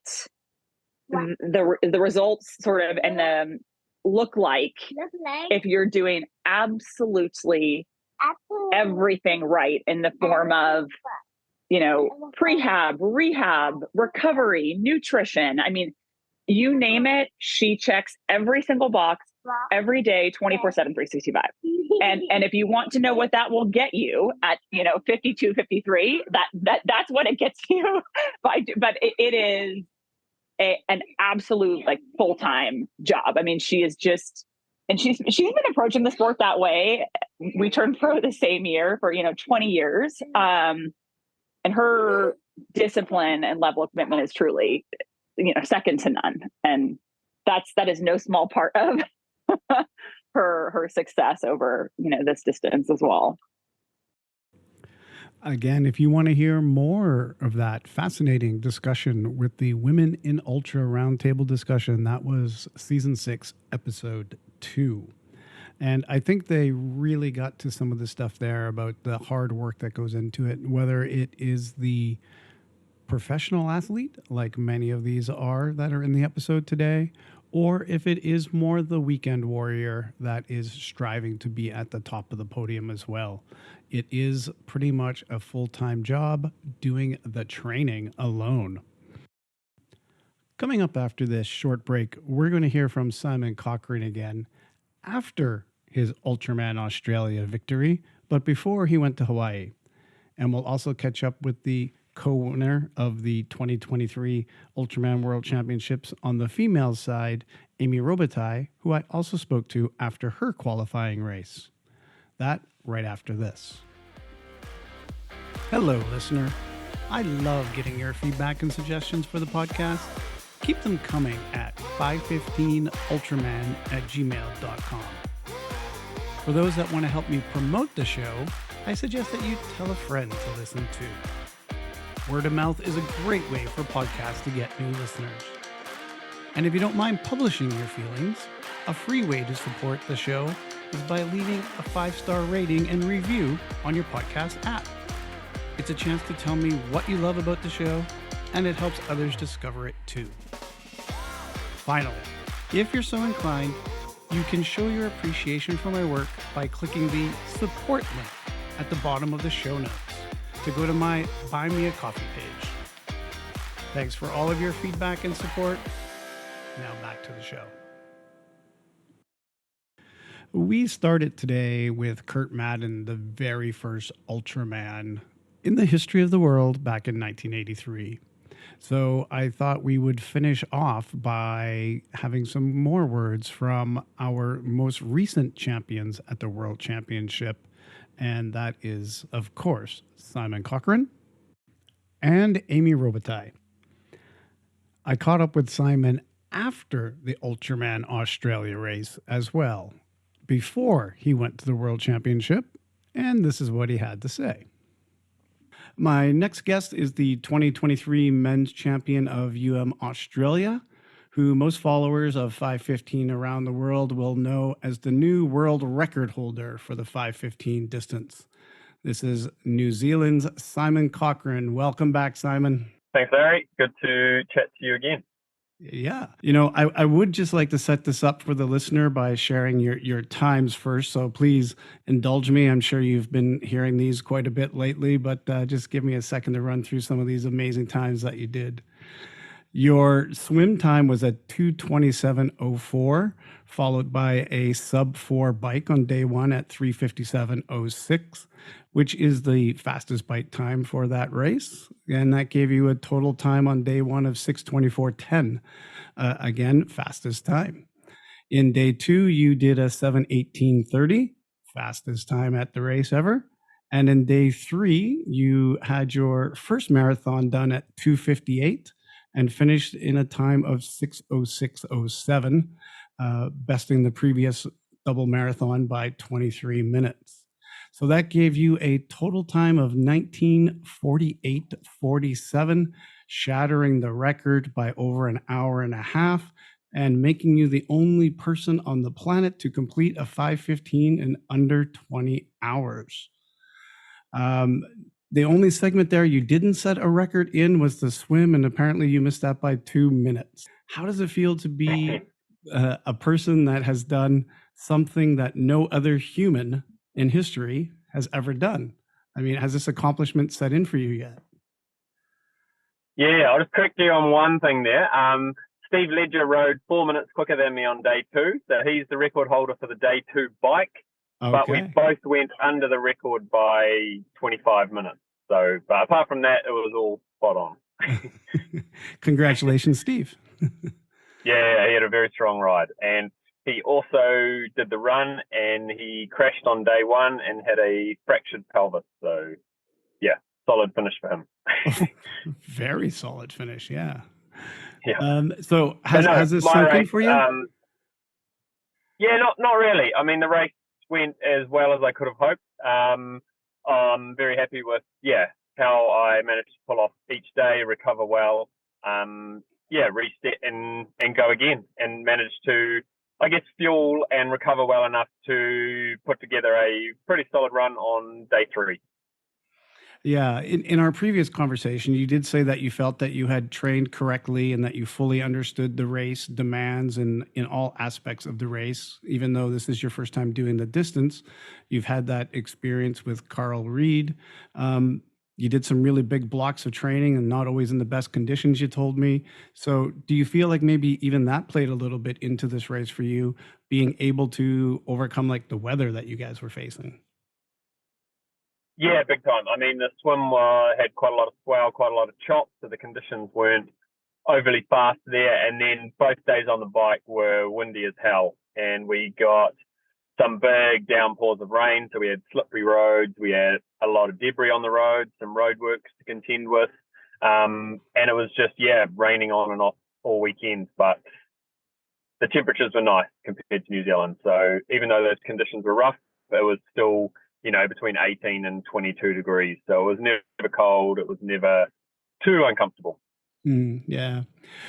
the results sort of and the look like if you're doing absolutely everything right in the form of, prehab, rehab, recovery, nutrition. I mean, you name it, she checks every single box every day, 24/7, 365. And if you want to know what that will get you at, 52, 53, that's what it gets you. But it is an absolute like full-time job. I mean, she is just, and she's been approaching the sport that way. We turned pro the same year for 20 years, and her discipline and level of commitment is truly second to none, and that is no small part of her success over this distance as well. Again, if you want to hear more of that fascinating discussion with the Women in Ultra Roundtable discussion, that was season 6, episode 2. And I think they really got to some of the stuff there about the hard work that goes into it, whether it is the professional athlete, like many of these are that are in the episode today, or if it is more the weekend warrior that is striving to be at the top of the podium as well. It is pretty much a full-time job doing the training alone. Coming up after this short break, we're going to hear from Simon Cochrane again after his Ultraman Australia victory, but before he went to Hawaii. And we'll also catch up with the co-winner of the 2023 Ultraman World Championships on the female side, Amy Robitaille, who I also spoke to after her qualifying race. That right after this. Hello, listener. I love getting your feedback and suggestions for the podcast. Keep them coming at 515ultraman@gmail.com. For those that want to help me promote the show, I suggest that you tell a friend to listen to. Word of mouth is a great way for podcasts to get new listeners. And if you don't mind publishing your feelings, a free way to support the show is by leaving a 5-star rating and review on your podcast app. It's a chance to tell me what you love about the show, and it helps others discover it too. Finally, if you're so inclined, you can show your appreciation for my work by clicking the support link at the bottom of the show notes to go to my Buy Me a Coffee page. Thanks for all of your feedback and support. Now back to the show. We started today with Kurt Madden, the very first Ultraman in the history of the world back in 1983. So I thought we would finish off by having some more words from our most recent champions at the World Championship. And that is, of course, Simon Cochrane and Amy Robitaille. I caught up with Simon after the Ultraman Australia race as well, before he went to the World Championship, and this is what he had to say. My next guest is the 2023 men's champion of Australia, who most followers of 515 around the world will know as the new world record holder for the 515 distance. This is New Zealand's Simon Cochrane. Welcome back, Simon. Thanks, Larry. Good to chat to you again. Yeah. I would just like to set this up for the listener by sharing your times first. So please indulge me. I'm sure you've been hearing these quite a bit lately, but just give me a second to run through some of these amazing times that you did. Your swim time was at 2:27:04, followed by a sub-4 bike on day 1 at 3:57:06, which is the fastest bike time for that race. And that gave you a total time on day 1 of 6:24:10. Again, fastest time. In day 2, you did a 7:18:30, fastest time at the race ever. And in day 3, you had your first marathon done at 2:58. And finished in a time of 6:06:07, besting the previous double marathon by 23 minutes. So that gave you a total time of 19:48:47, shattering the record by over an hour and a half, and making you the only person on the planet to complete a 5:15 in under 20 hours. The only segment there you didn't set a record in was the swim, and apparently you missed that by 2 minutes. How does it feel to be a person that has done something that no other human in history has ever done? I mean, has this accomplishment set in for you yet? Yeah, I'll just correct you on one thing there. Steve Ledger rode 4 minutes quicker than me on day 2, so he's the record holder for the day 2 bike. Okay. But we both went under the record by 25 minutes. So, but apart from that, it was all spot on. Congratulations, Steve. Yeah, he had a very strong ride. And he also did the run, and he crashed on day 1 and had a fractured pelvis. So, yeah, solid finish for him. Very solid finish, yeah. Yeah. So has this sunk in for you? Yeah, not really. I mean, the race went as well as I could have hoped. I'm very happy with how I managed to pull off each day, recover well, reset and go again, and managed to, I guess, fuel and recover well enough to put together a pretty solid run on day 3. Yeah, in our previous conversation, you did say that you felt that you had trained correctly and that you fully understood the race demands in all aspects of the race. Even though this is your first time doing the distance, you've had that experience with Carl Reed. You did some really big blocks of training and not always in the best conditions, you told me. So do you feel like maybe even that played a little bit into this race for you, being able to overcome like the weather that you guys were facing? Yeah, big time. I mean, the swim had quite a lot of swell, quite a lot of chop, so the conditions weren't overly fast there. And then both days on the bike were windy as hell, and we got some big downpours of rain. So we had slippery roads, we had a lot of debris on the road, some roadworks to contend with, and it was just raining on and off all weekend. But the temperatures were nice compared to New Zealand. So even though those conditions were rough, it was still between 18 and 22 degrees. So it was never cold. It was never too uncomfortable. Yeah.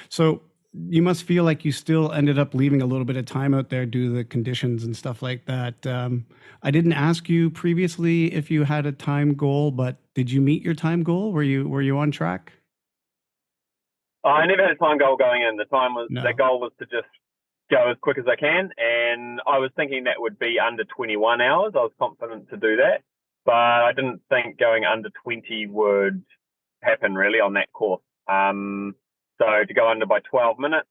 So you must feel like you still ended up leaving a little bit of time out there due to the conditions and stuff like that. I didn't ask you previously if you had a time goal, but did you meet your time goal? Were you on track? I never had a time goal going in. The goal was to just go as quick as I can, and I was thinking that would be under 21 hours. I was confident to do that, but I didn't think going under 20 would happen really on that course. So to go under by 12 minutes,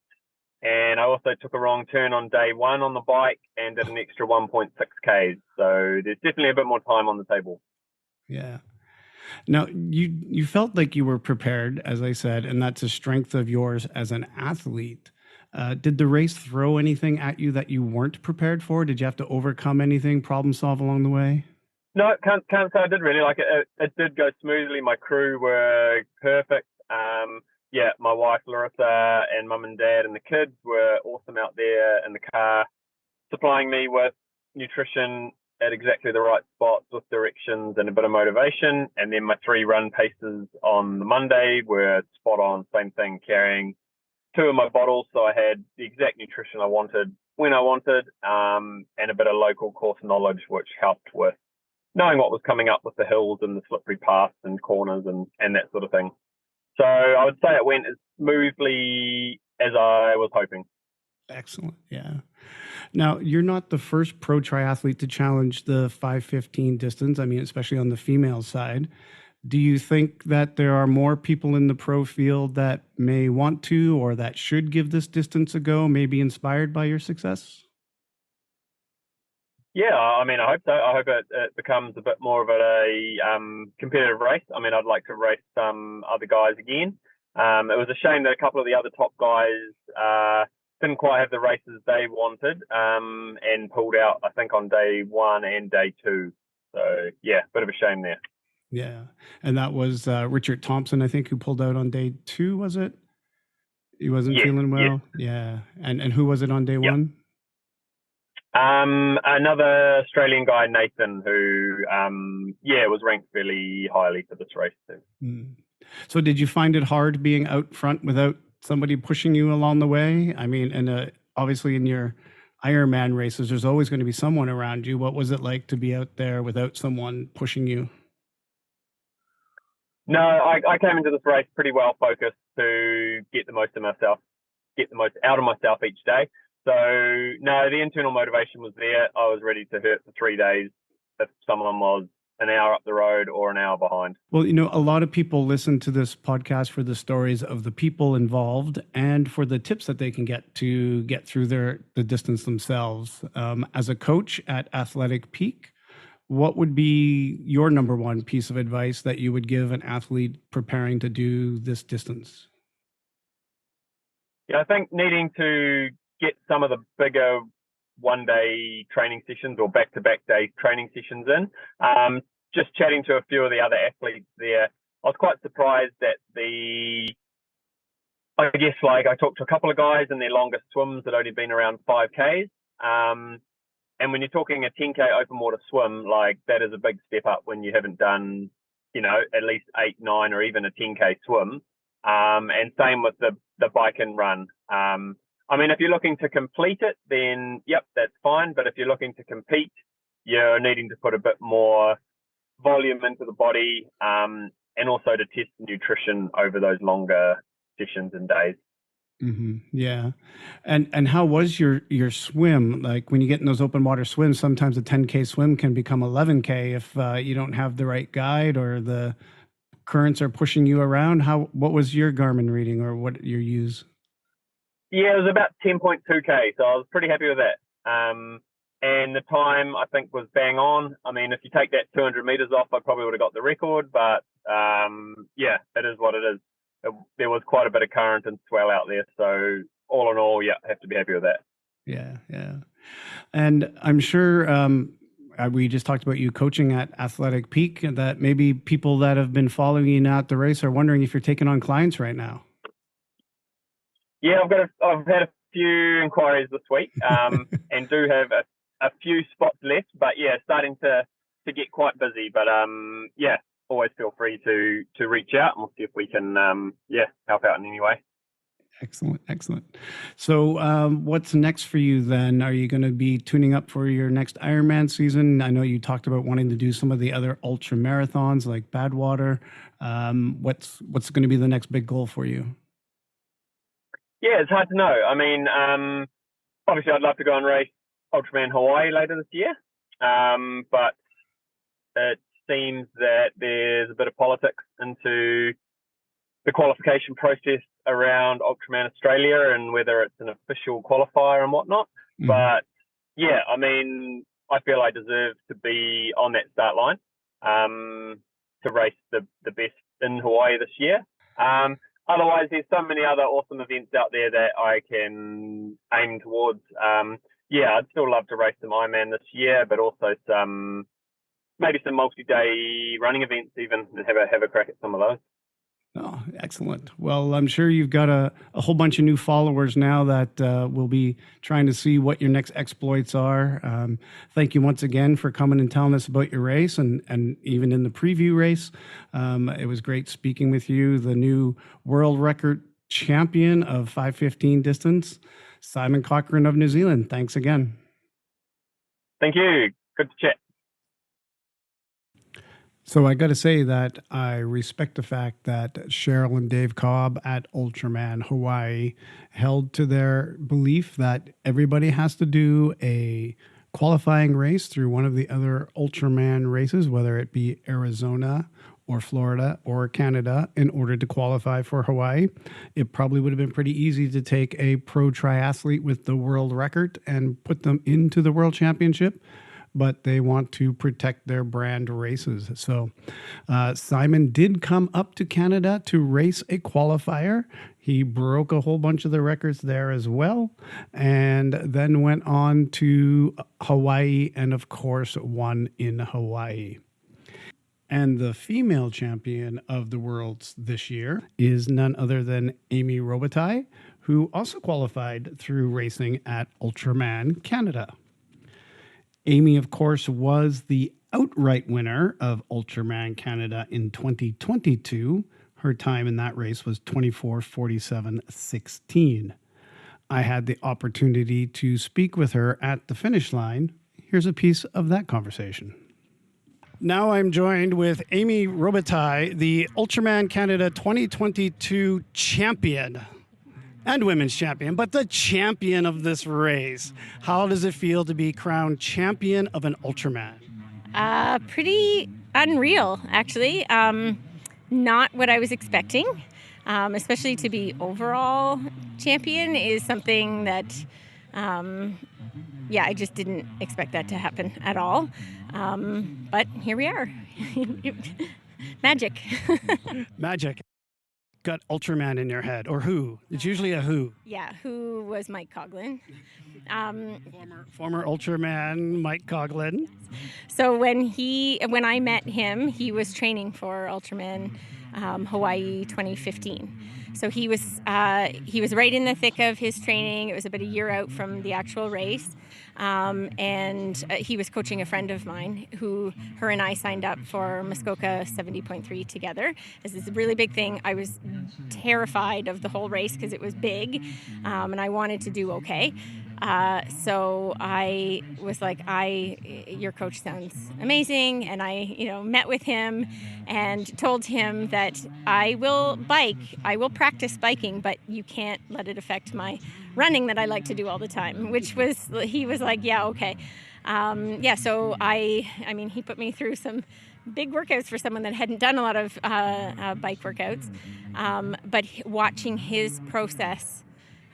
and I also took a wrong turn on day 1 on the bike and did an extra 1.6 Ks. So there's definitely a bit more time on the table. Yeah. Now, you felt like you were prepared, as I said, and that's a strength of yours as an athlete. Did the race throw anything at you that you weren't prepared for? Did you have to overcome anything, problem solve along the way? No, can't say I did really. Like it did go smoothly. My crew were perfect. My wife Larissa and mum and dad and the kids were awesome out there in the car, supplying me with nutrition at exactly the right spots with directions and a bit of motivation. And then my 3 run paces on the Monday were spot on, same thing, carrying 2 of my bottles, so I had the exact nutrition I wanted when I wanted, and a bit of local course knowledge, which helped with knowing what was coming up with the hills and the slippery paths and corners and that sort of thing. So I would say it went as smoothly as I was hoping. Excellent. Yeah. Now, you're not the first pro triathlete to challenge the 5:15 distance. I mean, especially on the female side. Do you think that there are more people in the pro field that may want to or that should give this distance a go, maybe inspired by your success? Yeah, I mean, I hope so. I hope it becomes a bit more of a competitive race. I mean, I'd like to race some other guys again. It was a shame that a couple of the other top guys didn't quite have the races they wanted and pulled out, I think, on day 1 and day 2. So, yeah, bit of a shame there. Yeah. And that was Richard Thompson, I think, who pulled out on day 2, was it? He wasn't feeling well? Yeah. And who was it on day 1? Another Australian guy, Nathan, who, was ranked fairly highly for this race too. So did you find it hard being out front without somebody pushing you along the way? I mean, and obviously in your Ironman races, there's always going to be someone around you. What was it like to be out there without someone pushing you? No, I came into this race pretty well focused to get the most of myself, get the most out of myself each day. So, no, the internal motivation was there. I was ready to hurt for 3 days if someone was an hour up the road or an hour behind. Well, a lot of people listen to this podcast for the stories of the people involved and for the tips that they can get to get through the distance themselves. As a coach at Athletic Peak, what would be your number one piece of advice that you would give an athlete preparing to do this distance? Yeah, I think needing to get some of the bigger one-day training sessions or back-to-back day training sessions in. Just chatting to a few of the other athletes there, I was quite surprised that I talked to a couple of guys and their longest swims had only been around 5Ks. And when you're talking a 10K open water swim, like that is a big step up when you haven't done, at least 8, 9, or even a 10K swim. And same with the bike and run. If you're looking to complete it, then yep, that's fine. But if you're looking to compete, you're needing to put a bit more volume into the body, and also to test nutrition over those longer sessions and days. Mm-hmm. Yeah. And how was your swim? Like when you get in those open water swims, sometimes a 10K swim can become 11K if you don't have the right guide or the currents are pushing you around. What was your Garmin reading or what you use? Yeah, it was about 10.2K, so I was pretty happy with that. And the time I think was bang on. If you take that 200 meters off, I probably would have got the record, but yeah, it is what it is. There was quite a bit of current and swell out there, so all in all, yeah, I have to be happy with that. Yeah. And I'm sure we just talked about you coaching at Athletic Peak, that maybe people that have been following you now at the race are wondering if you're taking on clients right now. Yeah, I've had a few inquiries this week, and do have a few spots left, but yeah, starting to get quite busy. But yeah, always feel free to reach out and we'll see if we can help out in any way. Excellent. So what's next for you then? Are you going to be tuning up for your next Ironman season? I know you talked about wanting to do some of the other ultra marathons like Badwater. What's going to be the next big goal for you? Yeah, it's hard to know. Obviously I'd love to go and race Ultraman Hawaii later this year. But it seems that there's a bit of politics into the qualification process around Ultraman Australia and whether it's an official qualifier and whatnot. Mm-hmm. But yeah, I feel I deserve to be on that start line to race the best in Hawaii this year. Otherwise, there's so many other awesome events out there that I can aim towards. I'd still love to race some Ironman this year, but also maybe some multi-day running events even, and have a crack at some of those. Oh, excellent. Well, I'm sure you've got a whole bunch of new followers now that will be trying to see what your next exploits are. Thank you once again for coming and telling us about your race and even in the preview race. It was great speaking with you, the new world record champion of 5:15 distance, Simon Cochrane of New Zealand. Thanks again. Thank you. Good to chat. So I got to say that I respect the fact that Cheryl and Dave Cobb at Ultraman Hawaii held to their belief that everybody has to do a qualifying race through one of the other Ultraman races, whether it be Arizona or Florida or Canada, in order to qualify for Hawaii. It probably would have been pretty easy to take a pro triathlete with the world record and put them into the World Championship, but they want to protect their brand races. So Simon did come up to Canada to race a qualifier. He broke a whole bunch of the records there as well, and then went on to Hawaii and, of course, won in Hawaii. And the female champion of the worlds this year is none other than Amy Robitaille, who also qualified through racing at Ultraman Canada. Amy, of course, was the outright winner of Ultraman Canada in 2022. Her time in that race was 24:47:16. I had the opportunity to speak with her at the finish line. Here's a piece of that conversation. Now I'm joined with Amy Robitaille, the Ultraman Canada 2022 champion. And women's champion, but the champion of this race. How does it feel to be crowned champion of an Ultraman? Pretty unreal, actually. Not what I was expecting, especially to be overall champion is something that, I just didn't expect that to happen at all. But here we are. Magic. Magic. Got Ultraman in your head, or who? It's usually a who. Yeah, who was Mike Coughlin. Former Ultraman Mike Coughlin. So when I met him, he was training for Ultraman Hawaii 2015. So he was right in the thick of his training. It was about a year out from the actual race. And he was coaching a friend of mine her and I signed up for Muskoka 70.3 together. This is a really big thing. I was terrified of the whole race because it was big, and I wanted to do okay. So I was like, your coach sounds amazing. And I, met with him and told him that I will practice biking, but you can't let it affect my running that I like to do all the time, he was like, yeah, okay. So he put me through some big workouts for someone that hadn't done a lot of bike workouts. But watching his process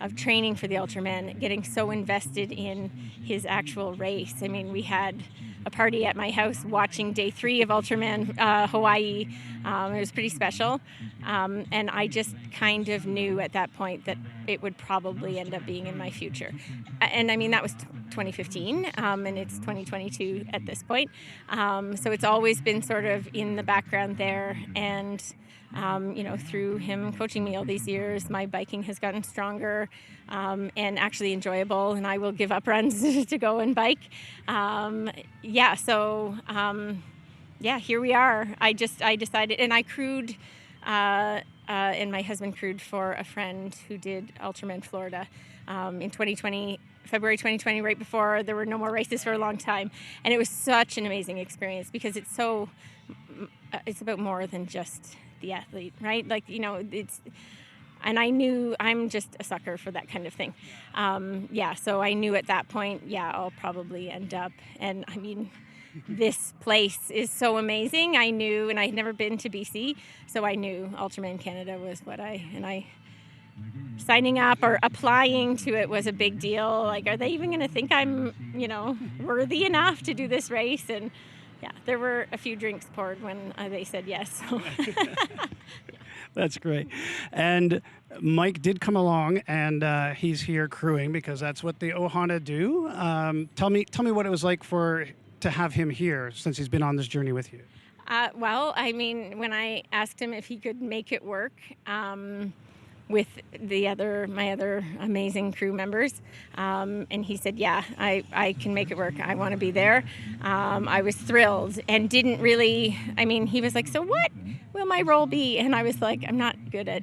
of training for the Ultraman, getting so invested in his actual race. I mean, we had a party at my house watching day 3 of Ultraman Hawaii. It was pretty special. And I just kind of knew at that point that it would probably end up being in my future. And I mean, that was 2015, and it's 2022 at this point. So it's always been sort of in the background there. And through him coaching me all these years, my biking has gotten stronger and actually enjoyable, and I will give up runs to go and bike. Here we are. I decided, and I crewed, and my husband crewed for a friend who did Ultraman Florida in 2020, February 2020, right before there were no more races for a long time. And it was such an amazing experience because it's about more than just the athlete, right? And I knew I'm just a sucker for that kind of thing. So I knew at that point, I'll probably end up. And I mean, this place is so amazing. I knew, and I'd never been to BC, so I knew Ultraman Canada was signing up or applying to it was a big deal. Like, are they even going to think I'm, worthy enough to do this race? And there were a few drinks poured when they said yes. So. That's great. And Mike did come along, and he's here crewing because that's what the Ohana do. Tell me what it was like to have him here since he's been on this journey with you. When I asked him if he could make it work with my other amazing crew members, and he said, yeah, I can make it work. I want to be there. I was thrilled and didn't really, he was like, so what will my role be? And I was like, I'm not good at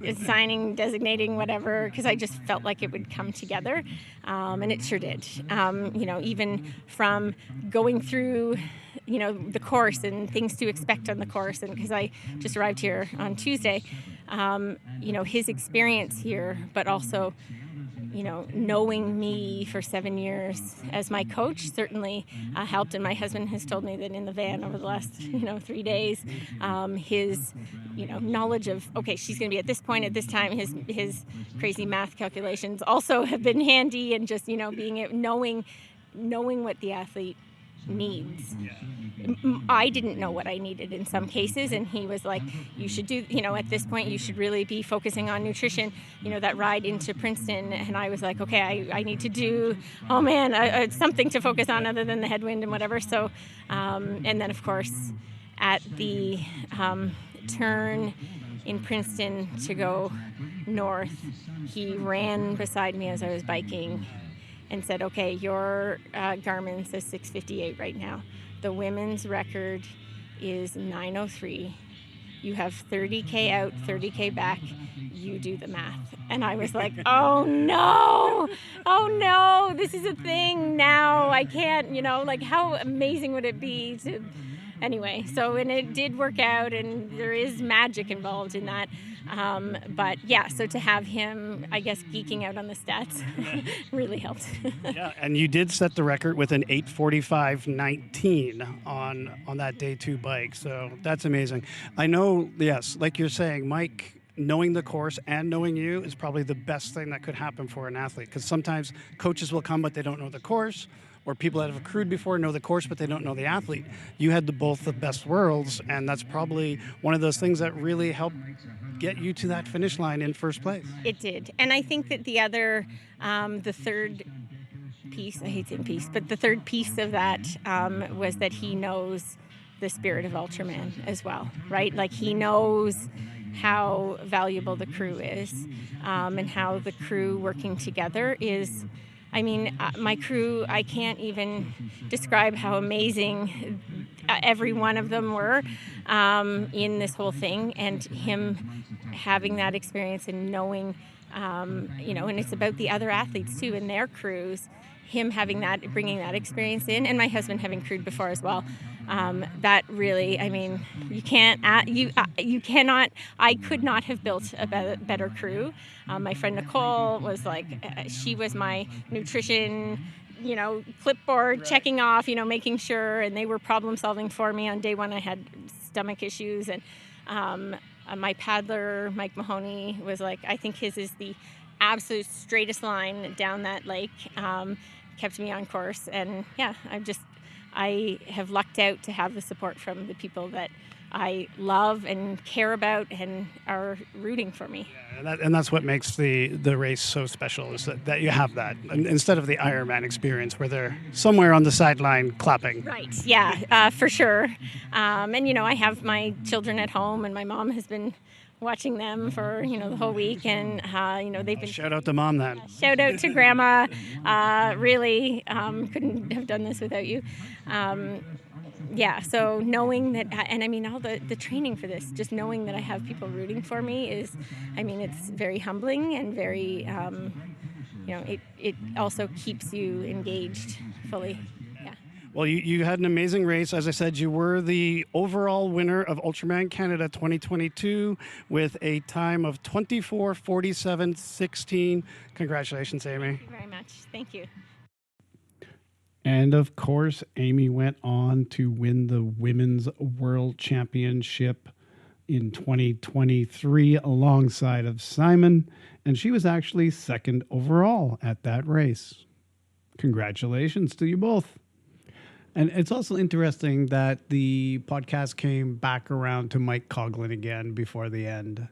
assigning, designating, whatever, because I just felt like it would come together, and it sure did. Even from going through the course and things to expect on the course, and because I just arrived here on Tuesday, his experience here, but also knowing me for 7 years as my coach certainly helped. And my husband has told me that in the van over the last 3 days, his knowledge of, okay, she's going to be at this point at this time, his crazy math calculations also have been handy, and just knowing what the athlete needs. I didn't know what I needed in some cases, and he was like, you should do, at this point you should really be focusing on nutrition, that ride into Princeton. And I was like, okay, I need to do, something to focus on other than the headwind and whatever. So and then of course at the turn in Princeton to go north, he ran beside me as I was biking and said, okay, your Garmin says 6:58 right now. The women's record is 9:03. You have 30K out, 30K back. You do the math. And I was like, oh no, this is a thing now. I can't, how amazing would it be to anyway, so, and it did work out, and there is magic involved in that. But yeah, so to have him, I guess, geeking out on the stats really helped. Yeah, and you did set the record with an 8:45.19 on that day 2 bike, so that's amazing. I know, yes, like you're saying, Mike, knowing the course and knowing you is probably the best thing that could happen for an athlete, because sometimes coaches will come but they don't know the course, or people that have accrued before know the course but they don't know the athlete. You had both the best worlds, and that's probably one of those things that really helped get you to that finish line in first place. It did. And I think that the other, the third piece, I hate saying piece, but the third piece of that was that he knows the spirit of Ultraman as well, right? Like, he knows how valuable the crew is, and how the crew working together is. I mean, my crew, I can't even describe how amazing every one of them were in this whole thing, and him having that experience and knowing, you know, and it's about the other athletes too and their crews, him having that, bringing that experience in, and my husband having crewed before as well. That really, I mean, you can't, you cannot, I could not have built a better crew. My friend Nicole was like, she was my nutrition, you know, clipboard, checking off, you know, making sure, and they were problem solving for me. On day 1, I had stomach issues, and my paddler, Mike Mahoney, was like, I think his is the absolute straightest line down that lake, kept me on course. And yeah, I have lucked out to have the support from the people that I love and care about and are rooting for me. Yeah, and that's what makes the race so special, is that you have that, instead of the Ironman experience where they're somewhere on the sideline clapping. Right, yeah, for sure. And, you know, I have my children at home, and my mom has been watching them for, you know, the whole week, and you know, they've been... Shout out to Mom then. Shout out to Grandma. Really, couldn't have done this without you. Yeah, so knowing that, and I mean, all the training for this, just knowing that I have people rooting for me is, I mean, it's very humbling and very, you know, it also keeps you engaged fully. Well, you had an amazing race. As I said, you were the overall winner of Ultraman Canada 2022 with a time of 24:47.16. Congratulations, Amy. Thank you very much. Thank you. And of course, Amy went on to win the Women's World Championship in 2023 alongside of Simon, and she was actually second overall at that race. Congratulations to you both. And it's also interesting that the podcast came back around to Mike Coughlin again before the end.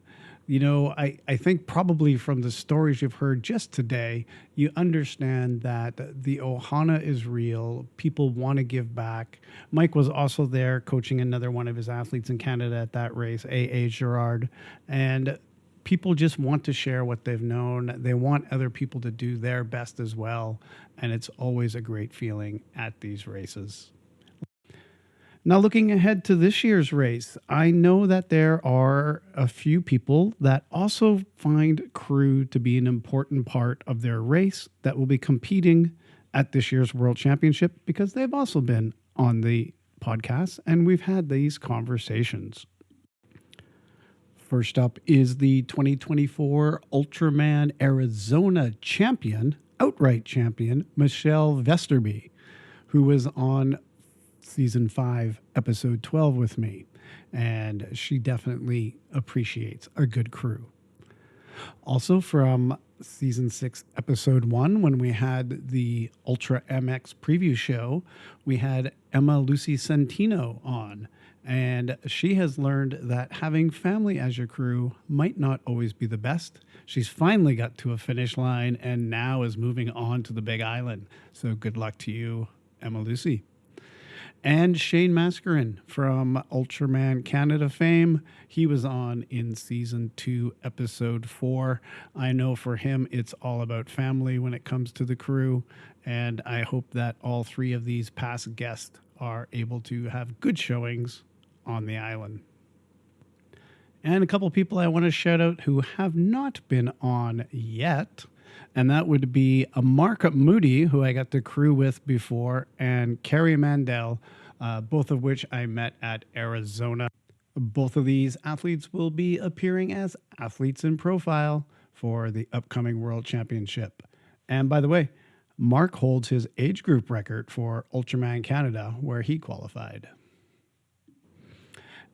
You know, I think probably from the stories you've heard just today, you understand that the Ohana is real. People want to give back. Mike was also there coaching another one of his athletes in Canada at that race, A.A. Girard. And people just want to share what they've known. They want other people to do their best as well. And it's always a great feeling at these races. Now, looking ahead to this year's race, I know that there are a few people that also find crew to be an important part of their race that will be competing at this year's World Championship, because they've also been on the podcast and we've had these conversations. First up is the 2024 Ultraman Arizona champion, outright champion, Michelle Vesterby, who was on Season 5, Episode 12 with me, and she definitely appreciates a good crew. Also from Season 6, Episode 1, when we had the Ultra MX preview show, we had Emma Lucy Santino on, and she has learned that having family as your crew might not always be the best. She's finally got to a finish line and now is moving on to the Big Island. So good luck to you, Emma Lucy. And Shane Mascarin from Ultraman Canada fame. He was on in Season 2, Episode 4. I know for him, it's all about family when it comes to the crew. And I hope that all 3 of these past guests are able to have good showings on the island. And a couple people I want to shout out who have not been on yet. And that would be Mark Moody, who I got to crew with before, and Carrie Mandel. both of which I met at Arizona. Both of these athletes will be appearing as athletes in profile for the upcoming World Championship. And by the way, Mark holds his age group record for Ultraman Canada, where he qualified.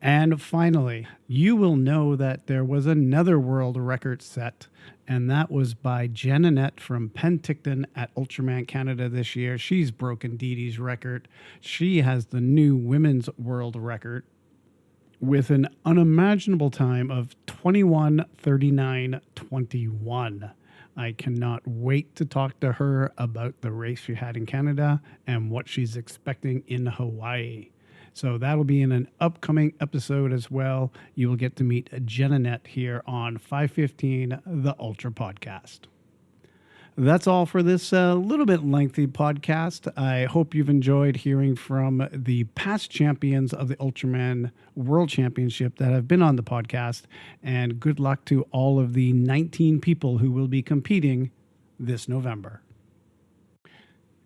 And finally, you will know that there was another world record set, and that was by Jen Annette from Penticton at Ultraman Canada this year. She's broken Dede's record. She has the new women's world record with an unimaginable time of 21:39:21. I cannot wait to talk to her about the race she had in Canada and what she's expecting in Hawaii. So that'll be in an upcoming episode as well. You will get to meet Jen Annette here on 515, the Ultra Podcast. That's all for this little bit lengthy podcast. I hope you've enjoyed hearing from the past champions of the Ultraman World Championship that have been on the podcast. And good luck to all of the 19 people who will be competing this November.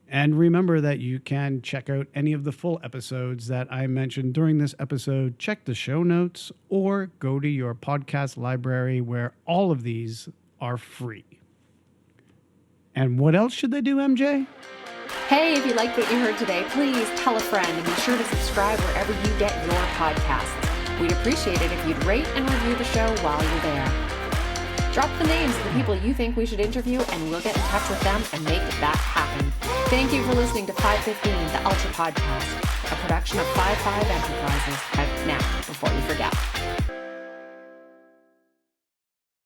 And remember that you can check out any of the full episodes that I mentioned during this episode. Check the show notes or go to your podcast library where all of these are free. And what else should they do, MJ? Hey, if you liked what you heard today, please tell a friend and be sure to subscribe wherever you get your podcasts. We'd appreciate it if you'd rate and review the show while you're there. Drop the names of the people you think we should interview and we'll get in touch with them and make that happen. Thank you for listening to 515, the Ultra Podcast, a production of 55 Enterprises. Now, before you forget.